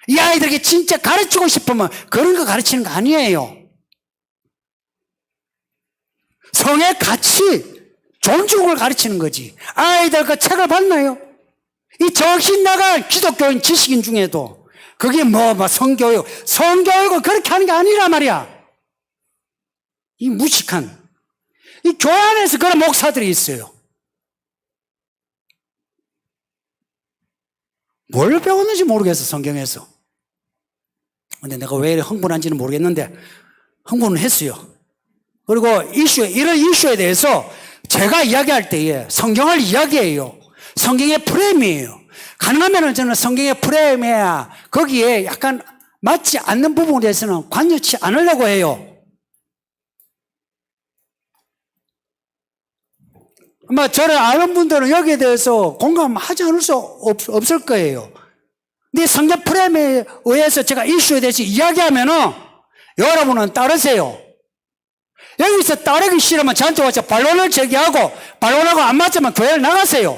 이 아이들에게 진짜 가르치고 싶으면 그런 거 가르치는 거 아니에요. 성의 가치, 존중을 가르치는 거지. 아이들 그 책을 봤나요? 이 정신 나간 기독교인 지식인 중에도 그게 성교육을 그렇게 하는 게 아니란 말이야. 이 무식한, 이 교회 안에서 그런 목사들이 있어요. 뭘 배웠는지 모르겠어, 성경에서. 근데 내가 왜 흥분한지는 모르겠는데, 흥분은 했어요. 그리고 이런 이슈에 대해서 제가 이야기할 때에 성경을 이야기해요. 성경의 프레임이에요. 가능하면 저는 성경의 프레임에 거기에 약간 맞지 않는 부분에 대해서는 관여치 않으려고 해요. 아마 저를 아는 분들은 여기에 대해서 공감하지 않을 수 없을 거예요. 근데 성경 프레임에 의해서 제가 이슈에 대해서 이야기하면은 여러분은 따르세요. 여기서 따르기 싫으면 저한테 와서 반론을 제기하고 반론하고 안 맞으면 교회를 나가세요.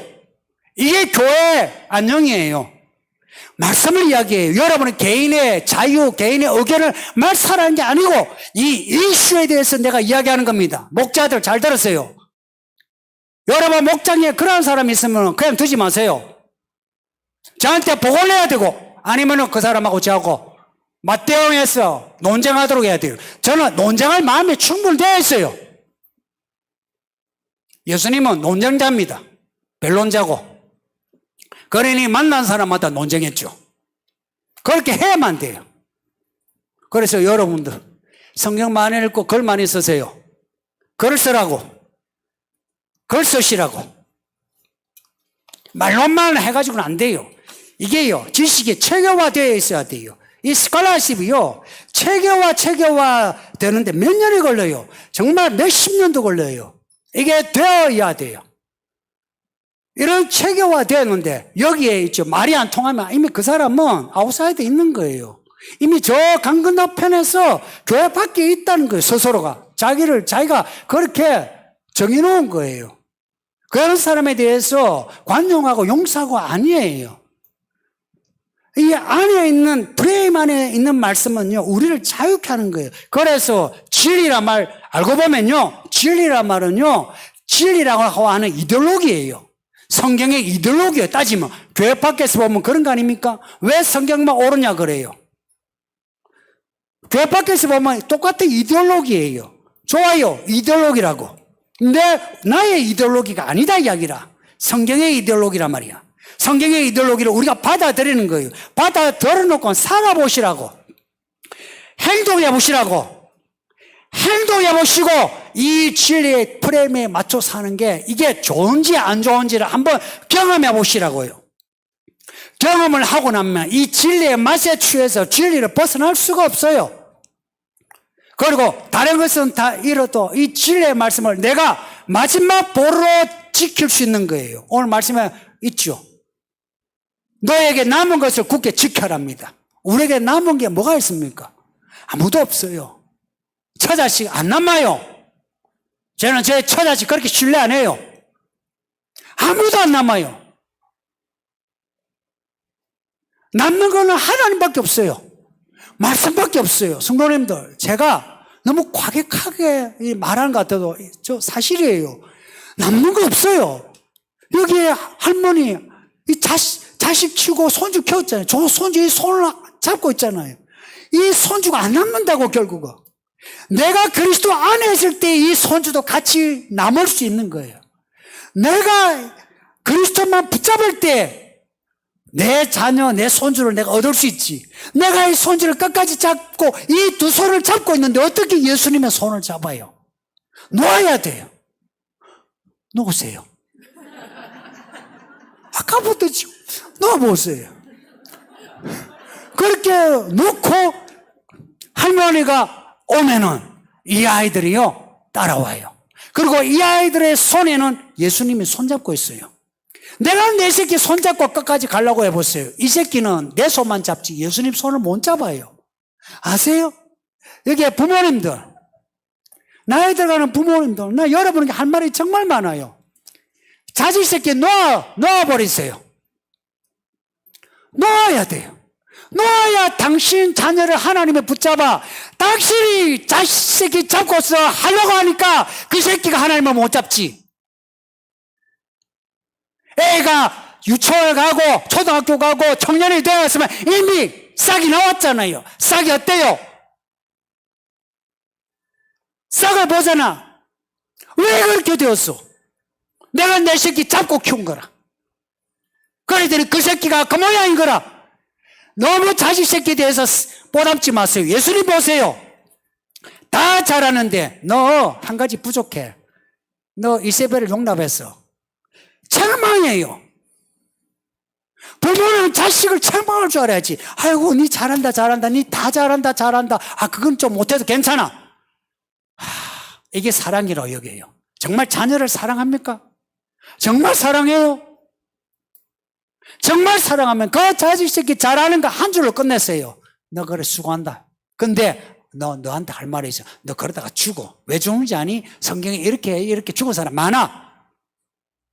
이게 교회 안녕이에요. 말씀을 이야기해요. 여러분은 개인의 자유, 개인의 의견을 말살하는 게 아니고 이 이슈에 대해서 내가 이야기하는 겁니다. 목자들 잘 들으세요. 여러분 목장에 그런 사람이 있으면 그냥 두지 마세요. 저한테 보고를 해야 되고 아니면 그 사람하고 저하고 맞대응해서 논쟁하도록 해야 돼요. 저는 논쟁할 마음이 충분히 되어 있어요. 예수님은 논쟁자입니다. 변론자고. 그러니 만난 사람마다 논쟁했죠. 그렇게 해야만 돼요. 그래서 여러분들 성경 많이 읽고 글 많이 쓰세요. 글 쓰라고. 글 쓰시라고. 말로만 해가지고는 안 돼요. 이게요, 지식이 체계화되어 있어야 돼요. 이 스칼라십이요, 체계화 되는데 몇 년이 걸려요. 정말 몇십 년도 걸려요. 이게 되어야 돼요. 이런 체계화 되었는데 여기에 있죠. 말이 안 통하면 이미 그 사람은 아웃사이드에 있는 거예요. 이미 저 강 건너편에서 교회 밖에 있다는 거예요. 스스로가. 자기가 그렇게 정해놓은 거예요. 그런 사람에 대해서 관용하고 용서하고 아니에요. 이 안에 있는, 프레임 안에 있는 말씀은요, 우리를 자유케 하는 거예요. 그래서 진리란 말, 알고 보면요, 진리란 말은요, 진리라고 하는 이데올로기예요. 성경의 이데올로기예요. 따지면. 교회 밖에서 보면 그런 거 아닙니까? 왜 성경만 옳으냐 그래요. 교회 밖에서 보면 똑같은 이데올로기예요. 좋아요, 이데올로기라고. 근데 나의 이데올로기가 아니다 이야기라. 성경의 이데올로기란 말이야. 성경의 이데올로기를 우리가 받아들이는 거예요. 받아들여놓고 살아보시라고. 행동해보시라고. 행동해보시고 이 진리의 프레임에 맞춰 사는 게 이게 좋은지 안 좋은지를 한번 경험해보시라고요. 경험을 하고 나면 이 진리의 맛에 취해서 진리를 벗어날 수가 없어요. 그리고 다른 것은 다 잃어도 이 진리의 말씀을 내가 마지막 보루로 지킬 수 있는 거예요. 오늘 말씀에 있죠. 너에게 남은 것을 굳게 지켜랍니다. 우리에게 남은 게 뭐가 있습니까? 아무도 없어요. 처자식 안 남아요. 저는 제 처자식 그렇게 신뢰 안 해요. 아무도 안 남아요. 남는 거는 하나님밖에 없어요. 말씀밖에 없어요. 성도님들, 제가 너무 과격하게 말하는 것 같아도 저 사실이에요. 남는 거 없어요. 여기에 할머니 이 자식 치고 손주 키웠잖아요. 저 손주 이 손을 잡고 있잖아요. 이 손주가 안 남는다고 결국은. 내가 그리스도 안에 있을 때 이 손주도 같이 남을 수 있는 거예요. 내가 그리스도만 붙잡을 때 내 자녀, 내 손주를 내가 얻을 수 있지. 내가 이 손주를 끝까지 잡고 이 두 손을 잡고 있는데 어떻게 예수님의 손을 잡아요? 놓아야 돼요. 놓으세요. 아까부터 지금 놓아보세요. 그렇게 놓고 할머니가 오면은 이 아이들이요 따라와요. 그리고 이 아이들의 손에는 예수님이 손잡고 있어요. 내가 내 새끼 손잡고 끝까지 가려고 해보세요. 이 새끼는 내 손만 잡지 예수님 손을 못 잡아요. 아세요? 여기에 부모님들, 나이 들어가는 부모님들, 나 여러분에게 할 말이 정말 많아요. 자식 새끼 놓아버리세요. 놓아야 돼요. 놓아야 당신 자녀를 하나님에 붙잡아. 당신이 자식 새끼 잡고서 하려고 하니까 그 새끼가 하나님을 못 잡지. 애가 유치원 가고 초등학교 가고 청년이 되었으면 이미 싹이 나왔잖아요. 싹이 어때요? 싹을 보잖아. 왜 그렇게 되었어? 내가 내 새끼 잡고 키운 거라. 그러더니 그 새끼가 그 모양인 거라. 너무 자식 새끼에 대해서 보담지 마세요. 예수님 보세요. 다 잘하는데 너 한 가지 부족해. 너 이세벨을 용납했어. 책망이에요. 부모는 자식을 책망할 줄 알아야지. 아이고 니 잘한다 잘한다 니 다 잘한다 잘한다. 아 그건 좀 못해도 괜찮아. 이게 사랑이라고 여겨요. 정말 자녀를 사랑합니까? 정말 사랑해요? 정말 사랑하면 그 자식 새끼 잘하는 거 한 줄로 끝냈어요. 너 그래 수고한다. 근데 너한테 할 말이 있어. 너 그러다가 죽어. 왜 죽는지 아니? 성경에 이렇게 죽은 사람 많아.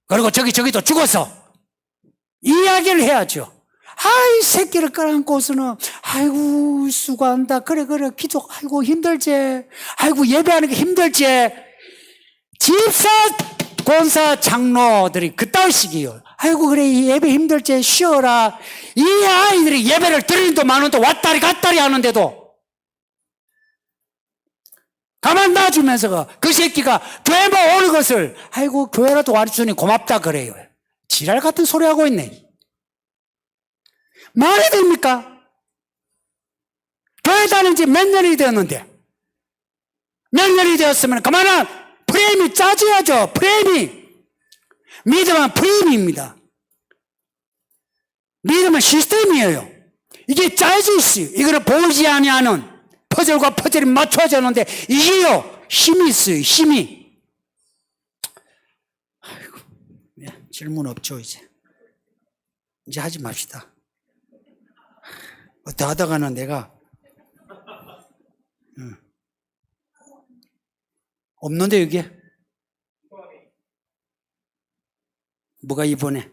그리고 저기도 죽어서 이야기를 해야죠. 아이 새끼를 끌어안고서는 아이고 수고한다. 그래 기도 아이고 힘들지. 아이고 예배하는 게 힘들지. 집사 권사 장로들이 그따위식이요. 아이고 그래 예배 힘들지 쉬어라. 이 아이들이 예배를 드리는도 마는도 왔다리 갔다리 하는데도 가만 놔주면서 그 새끼가 교회만 오는 것을 아이고 교회라도 와주니 고맙다 그래요. 지랄 같은 소리 하고 있네. 말이 됩니까? 교회 다닌 지 몇 년이 되었는데 몇 년이 되었으면 그만한 프레임이 짜져야죠. 프레임이. 믿음은 프레임입니다. 믿음은 시스템이에요. 이게 짜져 있어요. 이거를 보이지 아니하는 퍼즐과 퍼즐이 맞춰졌는데 이게요 힘이 있어요. 힘이. 아이고, 질문 없죠 이제 하지 맙시다. 어떻게 하다가는 내가 없는데 여기에 뭐가 이번에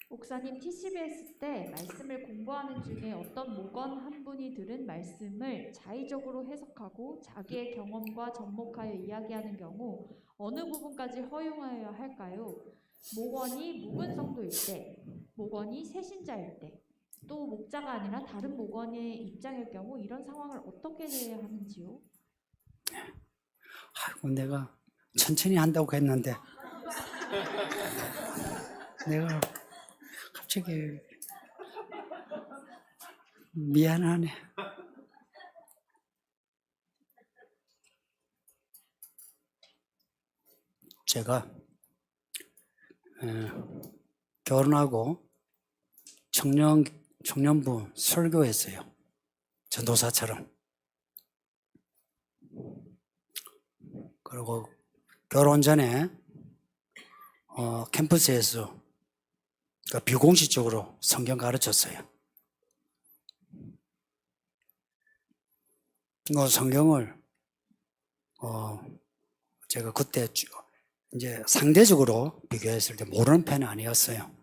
목사님 TCBS 때 말씀을 공부하는 중에 어떤 목원 한 분이 들은 말씀을 자의적으로 해석하고 자기의 경험과 접목하여 이야기하는 경우 어느 부분까지 허용하여야 할까요? 목원이 묵은 성도일 때, 목원이 새신자일 때, 또 목자가 아니라 다른 목원의 입장일 경우 이런 상황을 어떻게 해야 하는지요? 아이고, 내가 천천히 한다고 했는데 내가 갑자기 미안하네. 제가 결혼하고 청년부 설교했어요. 전도사처럼. 그리고 결혼 전에 캠퍼스에서 비공식적으로 성경 가르쳤어요. 성경을 제가 그때 이제 상대적으로 비교했을 때 모르는 편이 아니었어요.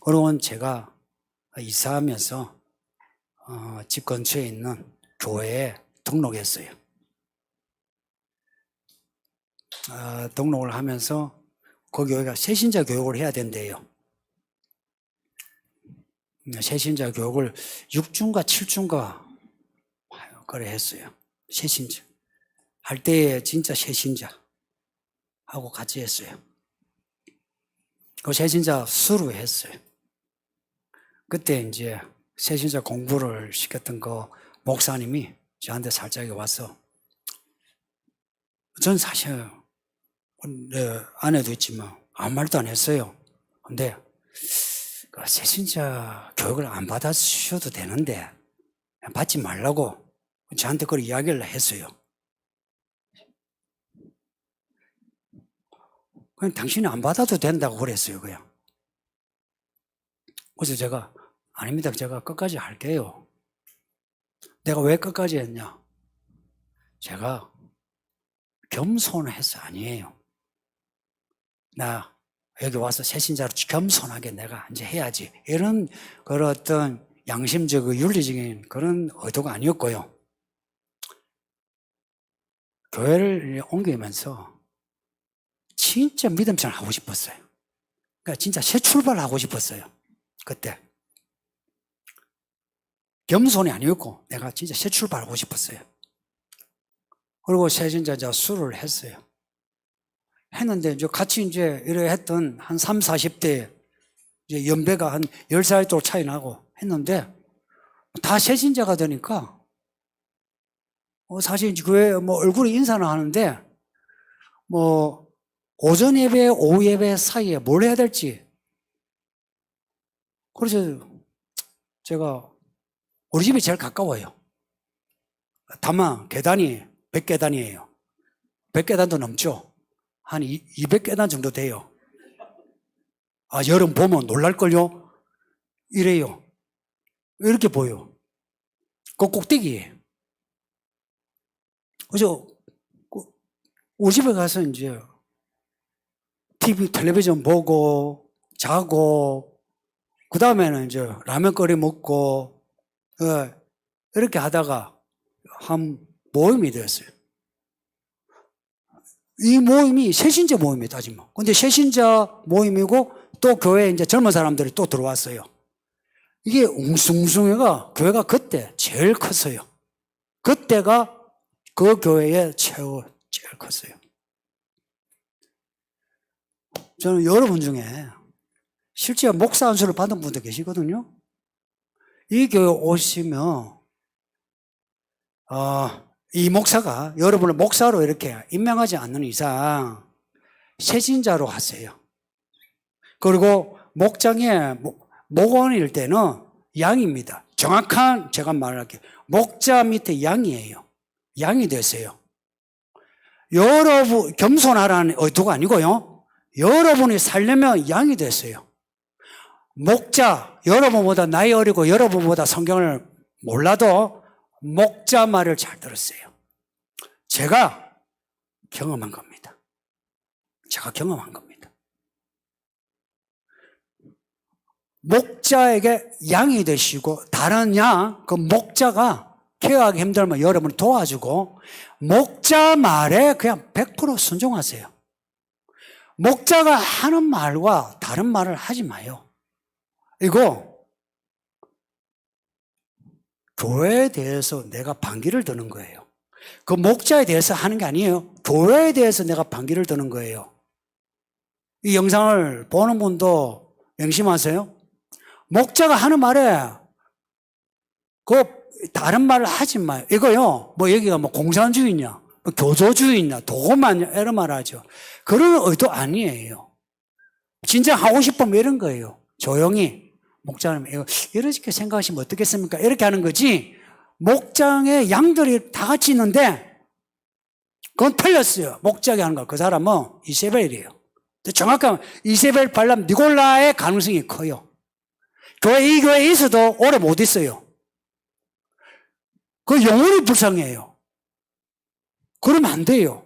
그러고 제가 이사하면서 집 근처에 있는 교회에 등록했어요. 등록을 하면서 그 교회가 새신자 교육을 해야 된대요. 새신자 교육을 6주인가 7주인가 그래 했어요. 새신자 할 때에 진짜 새신자 하고 같이 했어요. 그 새신자 수로 했어요. 그때 이제 새신자 공부를 시켰던 그 목사님이 저한테 살짝 와서, 전 사실 내 아내도 있지만 아무 말도 안 했어요. 근데 그 새신자 교육을 안 받아주셔도 되는데 받지 말라고 저한테 그걸 이야기를 했어요. 그냥 당신이 안 받아도 된다고 그랬어요, 그냥. 그래서 제가, 아닙니다. 제가 끝까지 할게요. 내가 왜 끝까지 했냐? 제가 겸손해서 아니에요. 나 여기 와서 새신자로 겸손하게 내가 이제 해야지. 이런 그런 어떤 양심적, 윤리적인 그런 의도가 아니었고요. 교회를 옮기면서 진짜 믿음처럼 하고 싶었어요. 그러니까 진짜 새 출발하고 싶었어요. 그때. 겸손이 아니었고 내가 진짜 새 출발하고 싶었어요. 그리고 새신자 수를 했어요. 했는데 이제 같이 이제 이래 했던 한 3, 40대 이제 연배가 한 10살 정도 차이 나고 했는데 다 새신자가 되니까 사실 교회 뭐 얼굴에 인사는 하는데 뭐 오전 예배, 오후 예배 사이에 뭘 해야 될지. 그래서 제가 우리 집이 제일 가까워요. 다만 계단이 100계단이에요. 100계단도 넘죠. 한 200계단 정도 돼요. 여름 보면 놀랄걸요? 이래요. 이렇게 보여. 그 꼭대기에. 그래서 우리 집에 가서 이제 텔레비전 보고 자고 그 다음에는 이제 라면 끓여 먹고 이렇게 하다가 한 모임이 되었어요. 이 모임이 새신자 모임이에요, 따지면. 근데 새신자 모임이고 또 교회에 이제 젊은 사람들이 또 들어왔어요. 이게 웅숭웅숭해가 교회가 그때 제일 컸어요. 그때가 그 교회의 제일 컸어요. 저는 여러분 중에 실제 목사 안수를 받은 분도 계시거든요. 이 교회 오시면 이 목사가 여러분을 목사로 이렇게 임명하지 않는 이상 새신자로 하세요. 그리고 목장에 목원일 때는 양입니다. 정확한 제가 말할게요. 목자 밑에 양이에요. 양이 되세요. 여러분 겸손하라는 의도가 아니고요. 여러분이 살려면 양이 되세요. 목자, 여러분보다 나이 어리고 여러분보다 성경을 몰라도 목자 말을 잘 들었어요. 제가 경험한 겁니다. 제가 경험한 겁니다. 목자에게 양이 되시고 다른 양, 그 목자가 케어하기 힘들면 여러분을 도와주고 목자 말에 그냥 100% 순종하세요. 목자가 하는 말과 다른 말을 하지 마요. 이거 교회에 대해서 내가 반기를 드는 거예요. 그 목자에 대해서 하는 게 아니에요. 교회에 대해서 내가 반기를 드는 거예요. 이 영상을 보는 분도 명심하세요. 목자가 하는 말에 그 다른 말을 하지 마요. 이거요, 뭐 여기가 뭐 공산주의냐, 뭐 교조주의냐, 도구마냐 이런 말 하죠. 그런 의도 아니에요. 진짜 하고 싶으면 이런 거예요. 조용히 목자는 이렇게 생각하시면 어떻겠습니까? 이렇게 하는 거지. 목장에 양들이 다 같이 있는데 그건 틀렸어요. 목자가 하는 거. 그 사람은 이세벨이에요. 정확하면 이세벨 발람 니골라의 가능성이 커요. 이 교회에 있어도 오래 못 있어요. 그 영혼이 불쌍해요. 그러면 안 돼요.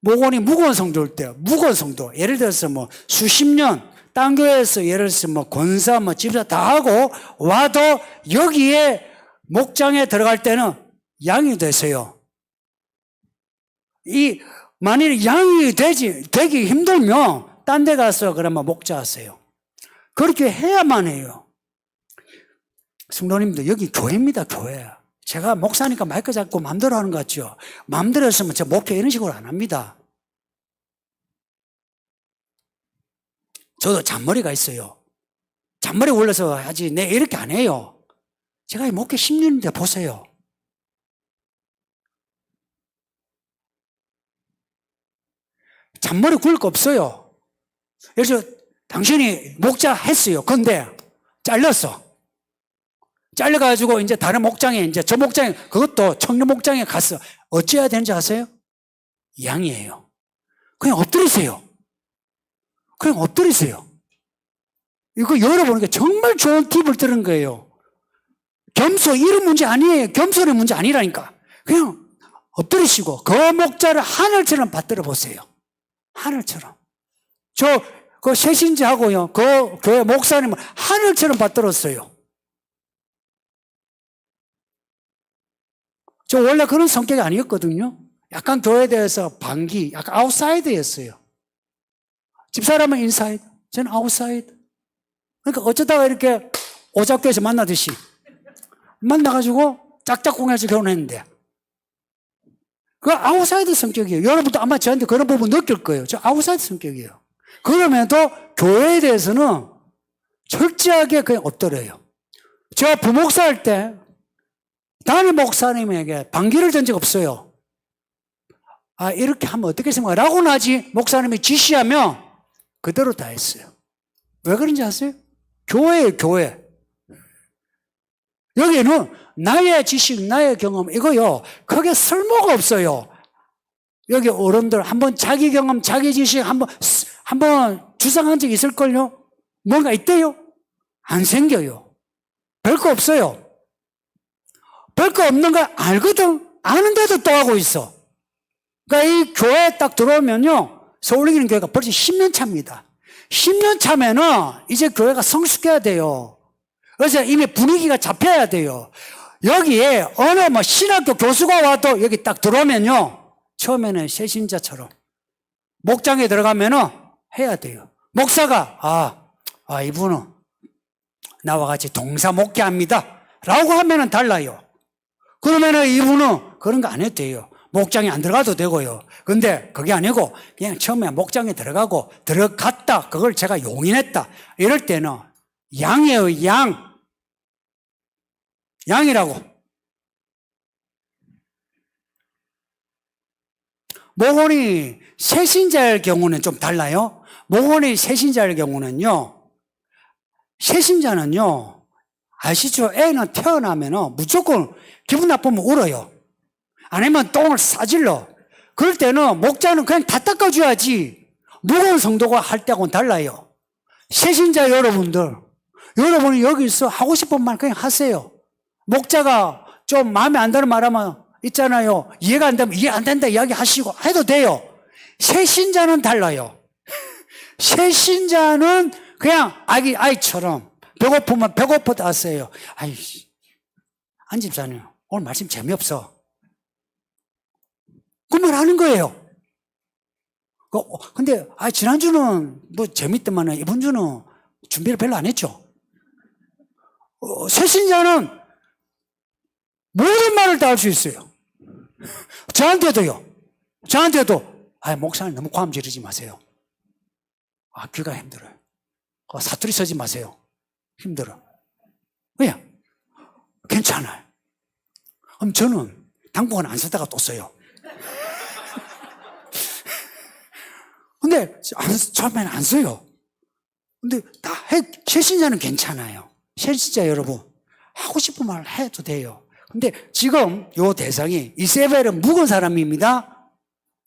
목원이 무거운 성도일 때, 무거운 성도. 예를 들어서 뭐 수십 년, 딴 교회에서 예를 들어서 뭐 권사, 뭐 집사 다 하고 와도 여기에 목장에 들어갈 때는 양이 되세요. 만일 양이 되기 힘들면 딴 데 가서 그러면 목자 하세요. 그렇게 해야만 해요. 성도님들, 여기 교회입니다, 교회. 제가 목사니까 마이크 잡고 마음대로 하는 것 같죠? 마음대로 했으면 저 목회 이런 식으로 안 합니다. 저도 잔머리가 있어요. 잔머리 올려서 하지, 내 이렇게 안 해요. 제가 이 목회 10년인데 보세요. 잔머리 굴 거 없어요. 그래서 당신이 목자 했어요. 근데 잘렸어. 잘려가지고 이제 다른 목장에, 이제 저 목장에, 그것도 청년 목장에 갔어. 어찌해야 되는지 아세요? 양이에요. 그냥 엎드리세요. 그냥 엎드리세요. 이거 여러분에게 정말 좋은 팁을 들은 거예요. 겸손, 이런 문제 아니에요. 겸손의 문제 아니라니까. 그냥 엎드리시고 그 목자를 하늘처럼 받들어 보세요. 하늘처럼. 그 새신자하고요, 그 교회 목사님을 하늘처럼 받들었어요. 저 원래 그런 성격이 아니었거든요. 약간 교회에 대해서 반기, 약간 아웃사이드였어요. 집사람은 인사이드, 저는 아웃사이드. 그러니까 어쩌다가 이렇게 오작교에서 만나듯이 만나가지고 짝짝꿍해서 결혼했는데, 그 아웃사이드 성격이에요. 여러분도 아마 저한테 그런 부분 느낄 거예요. 저 아웃사이드 성격이에요. 그럼에도 교회에 대해서는 철저하게 그냥 엎드려요. 제가 부목사 할 때 담임 목사님에게 반기를 든 적 없어요. 아, 이렇게 하면 어떻게 생각하라고 나지 목사님이 지시하면 그대로 다 했어요. 왜 그런지 아세요? 교회예요, 교회. 여기는 나의 지식, 나의 경험, 이거요, 크게 쓸모가 없어요. 여기 어른들 한번 자기 경험, 자기 지식 한번 주장한 적 있을걸요? 뭔가 있대요? 안 생겨요. 별거 없어요. 별거 없는 걸 알거든. 아는데도 또 하고 있어. 그러니까 이 교회에 딱 들어오면요, 서울이기는 교회가 벌써 10년 차입니다. 10년 차면은 이제 교회가 성숙해야 돼요. 그래서 이미 분위기가 잡혀야 돼요. 여기에 어느 뭐 신학교 교수가 와도 여기 딱 들어오면요, 처음에는 새신자처럼 목장에 들어가면은 해야 돼요. 목사가 이분은 나와 같이 동사 목회합니다 라고 하면은 달라요. 그러면은 이분은 그런 거 안 해도 돼요. 목장에 안 들어가도 되고요. 근데 그게 아니고 그냥 처음에 목장에 들어가고 들어갔다, 그걸 제가 용인했다, 이럴 때는 양이에요. 양이라고. 목원이 새신자일 경우는 좀 달라요. 목원이 새신자일 경우는요, 새신자는요, 아시죠? 애는 태어나면 무조건 기분 나쁘면 울어요. 아니면 똥을 싸질러. 그럴 때는 목자는 그냥 다 닦아줘야지. 무거운 성도가 할 때하고는 달라요. 새신자 여러분이 여기서 하고 싶은 말 그냥 하세요. 목자가 좀 마음에 안 드는 말 하면 있잖아요. 이해가 안 되면 이해 안 된다 이야기 하시고 해도 돼요. 새신자는 달라요. 새신자는 그냥 아이처럼 배고프면 배고프다 하세요. 안 집사님, 오늘 말씀 재미없어. 그 말 하는 거예요. 근데, 지난주는 뭐 재밌더만 이번 주는 준비를 별로 안 했죠. 새신자는 모든 말을 다 할 수 있어요. 저한테도요. 목사님 너무 고함 지르지 마세요. 귀가 힘들어요. 사투리 쓰지 마세요. 힘들어. 왜? 괜찮아요. 그럼 저는 당분간 안 쓰다가 또 써요. 근데 처음에는 안 써요. 근데 새신자는 괜찮아요. 새신자 여러분, 하고 싶은 말 해도 돼요. 근데 지금 요 대상이 이세벨은 묵은 사람입니다.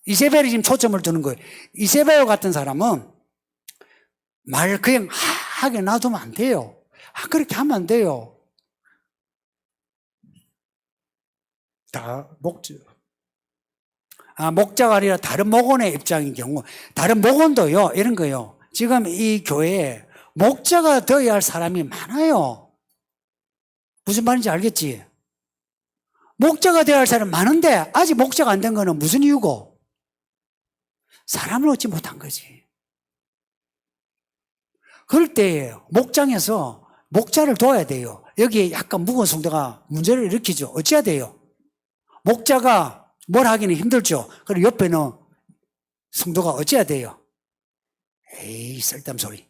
이세벨이 지금 초점을 두는 거예요. 이세벨 같은 사람은 말 그냥 하게 놔두면 안 돼요. 그렇게 하면 안 돼요. 목자가 아니라 다른 목원의 입장인 경우, 다른 목원도요, 이런 거요. 지금 이 교회에 목자가 되어야 할 사람이 많아요. 무슨 말인지 알겠지? 목자가 되어야 할 사람이 많은데, 아직 목자가 안 된 거는 무슨 이유고? 사람을 얻지 못한 거지. 그럴 때, 목장에서 목자를 도와야 돼요. 여기에 약간 무거운 성도가 문제를 일으키죠. 어찌해야 돼요? 목자가 뭘 하기는 힘들죠. 그리고 옆에는 성도가 어찌해야 돼요? 에이, 쓸데없는 소리.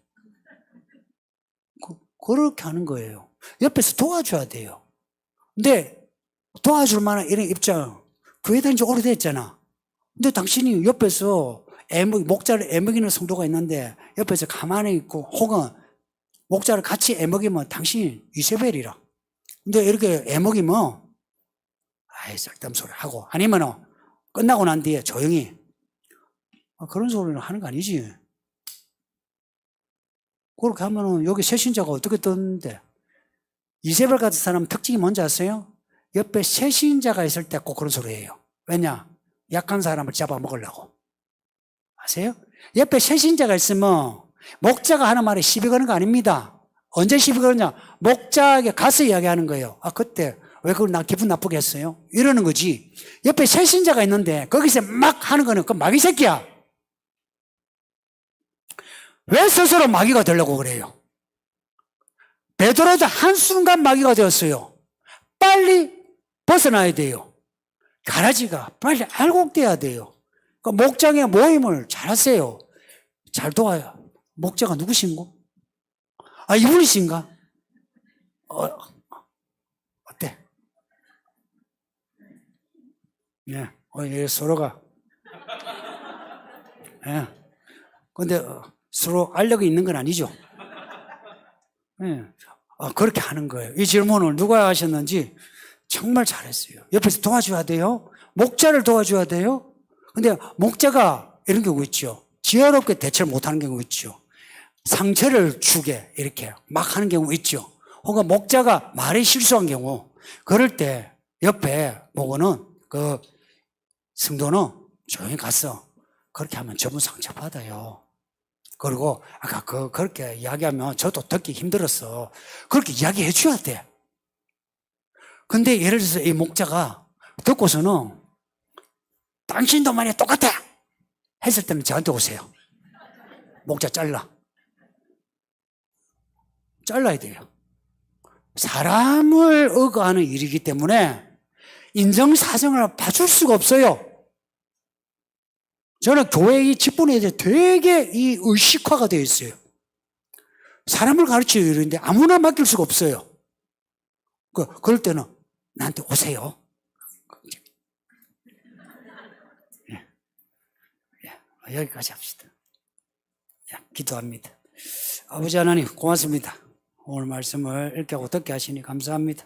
그렇게 하는 거예요. 옆에서 도와줘야 돼요. 근데 도와줄 만한 이런 입장, 교회 다닌 지 오래됐잖아. 근데 당신이 옆에서 목자를 애먹이는 성도가 있는데 옆에서 가만히 있고 혹은 목자를 같이 애먹이면 당신이 이세벨이라. 근데 이렇게 애먹이면 쓸데없는 소리 하고 아니면 끝나고 난 뒤에 조용히 그런 소리를 하는 거 아니지. 그렇게 하면은 여기 새신자가 어떻게 떴는데 이세벨 같은 사람 특징이 뭔지 아세요? 옆에 새신자가 있을 때 꼭 그런 소리 해요. 왜냐? 약한 사람을 잡아먹으려고. 아세요? 옆에 새신자가 있으면 목자가 하는 말에 시비 거는 거 아닙니다. 언제 시비 거느냐? 목자에게 가서 이야기하는 거예요. 그때 왜 그걸 나 기분 나쁘게 했어요? 이러는 거지. 옆에 새신자가 있는데 거기서 막 하는 거는 그 마귀 새끼야. 왜 스스로 마귀가 되려고 그래요? 베드로도 한순간 마귀가 되었어요. 빨리 벗어나야 돼요. 가라지가 빨리 알곡돼야 돼요. 그러니까 목장의 모임을 잘 하세요. 잘 도와요. 목자가 누구신고? 이분이신가? 어때? 예, 서로가. 예. 근데 서로 알력이 있는 건 아니죠. 예. 그렇게 하는 거예요. 이 질문을 누가 하셨는지 정말 잘했어요. 옆에서 도와줘야 돼요. 목자를 도와줘야 돼요. 근데 목자가 이런 경우 있죠. 지혜롭게 대처를 못하는 경우 있죠. 상처를 주게 이렇게 막 하는 경우 있죠. 혹은 목자가 말에 실수한 경우, 그럴 때 옆에 보고는 그 성도는 조용히 가서 그렇게 하면 저분 상처받아요. 그리고 아까 그렇게 이야기하면 저도 듣기 힘들었어. 그렇게 이야기해 줘야 돼. 근데 예를 들어서 이 목자가 듣고서는 당신도 만약 똑같아 했을 때는 저한테 오세요. 목자 잘라야 돼요. 사람을 억압하는 일이기 때문에 인정사정을 봐줄 수가 없어요. 저는 교회의 직분에 대해 되게 이 의식화가 되어 있어요. 사람을 가르치려 이러는데 아무나 맡길 수가 없어요. 그럴 때는 나한테 오세요. 여기까지 합시다. 기도합니다. 아버지 하나님 고맙습니다. 오늘 말씀을 이렇게 하고 듣게 하시니 감사합니다.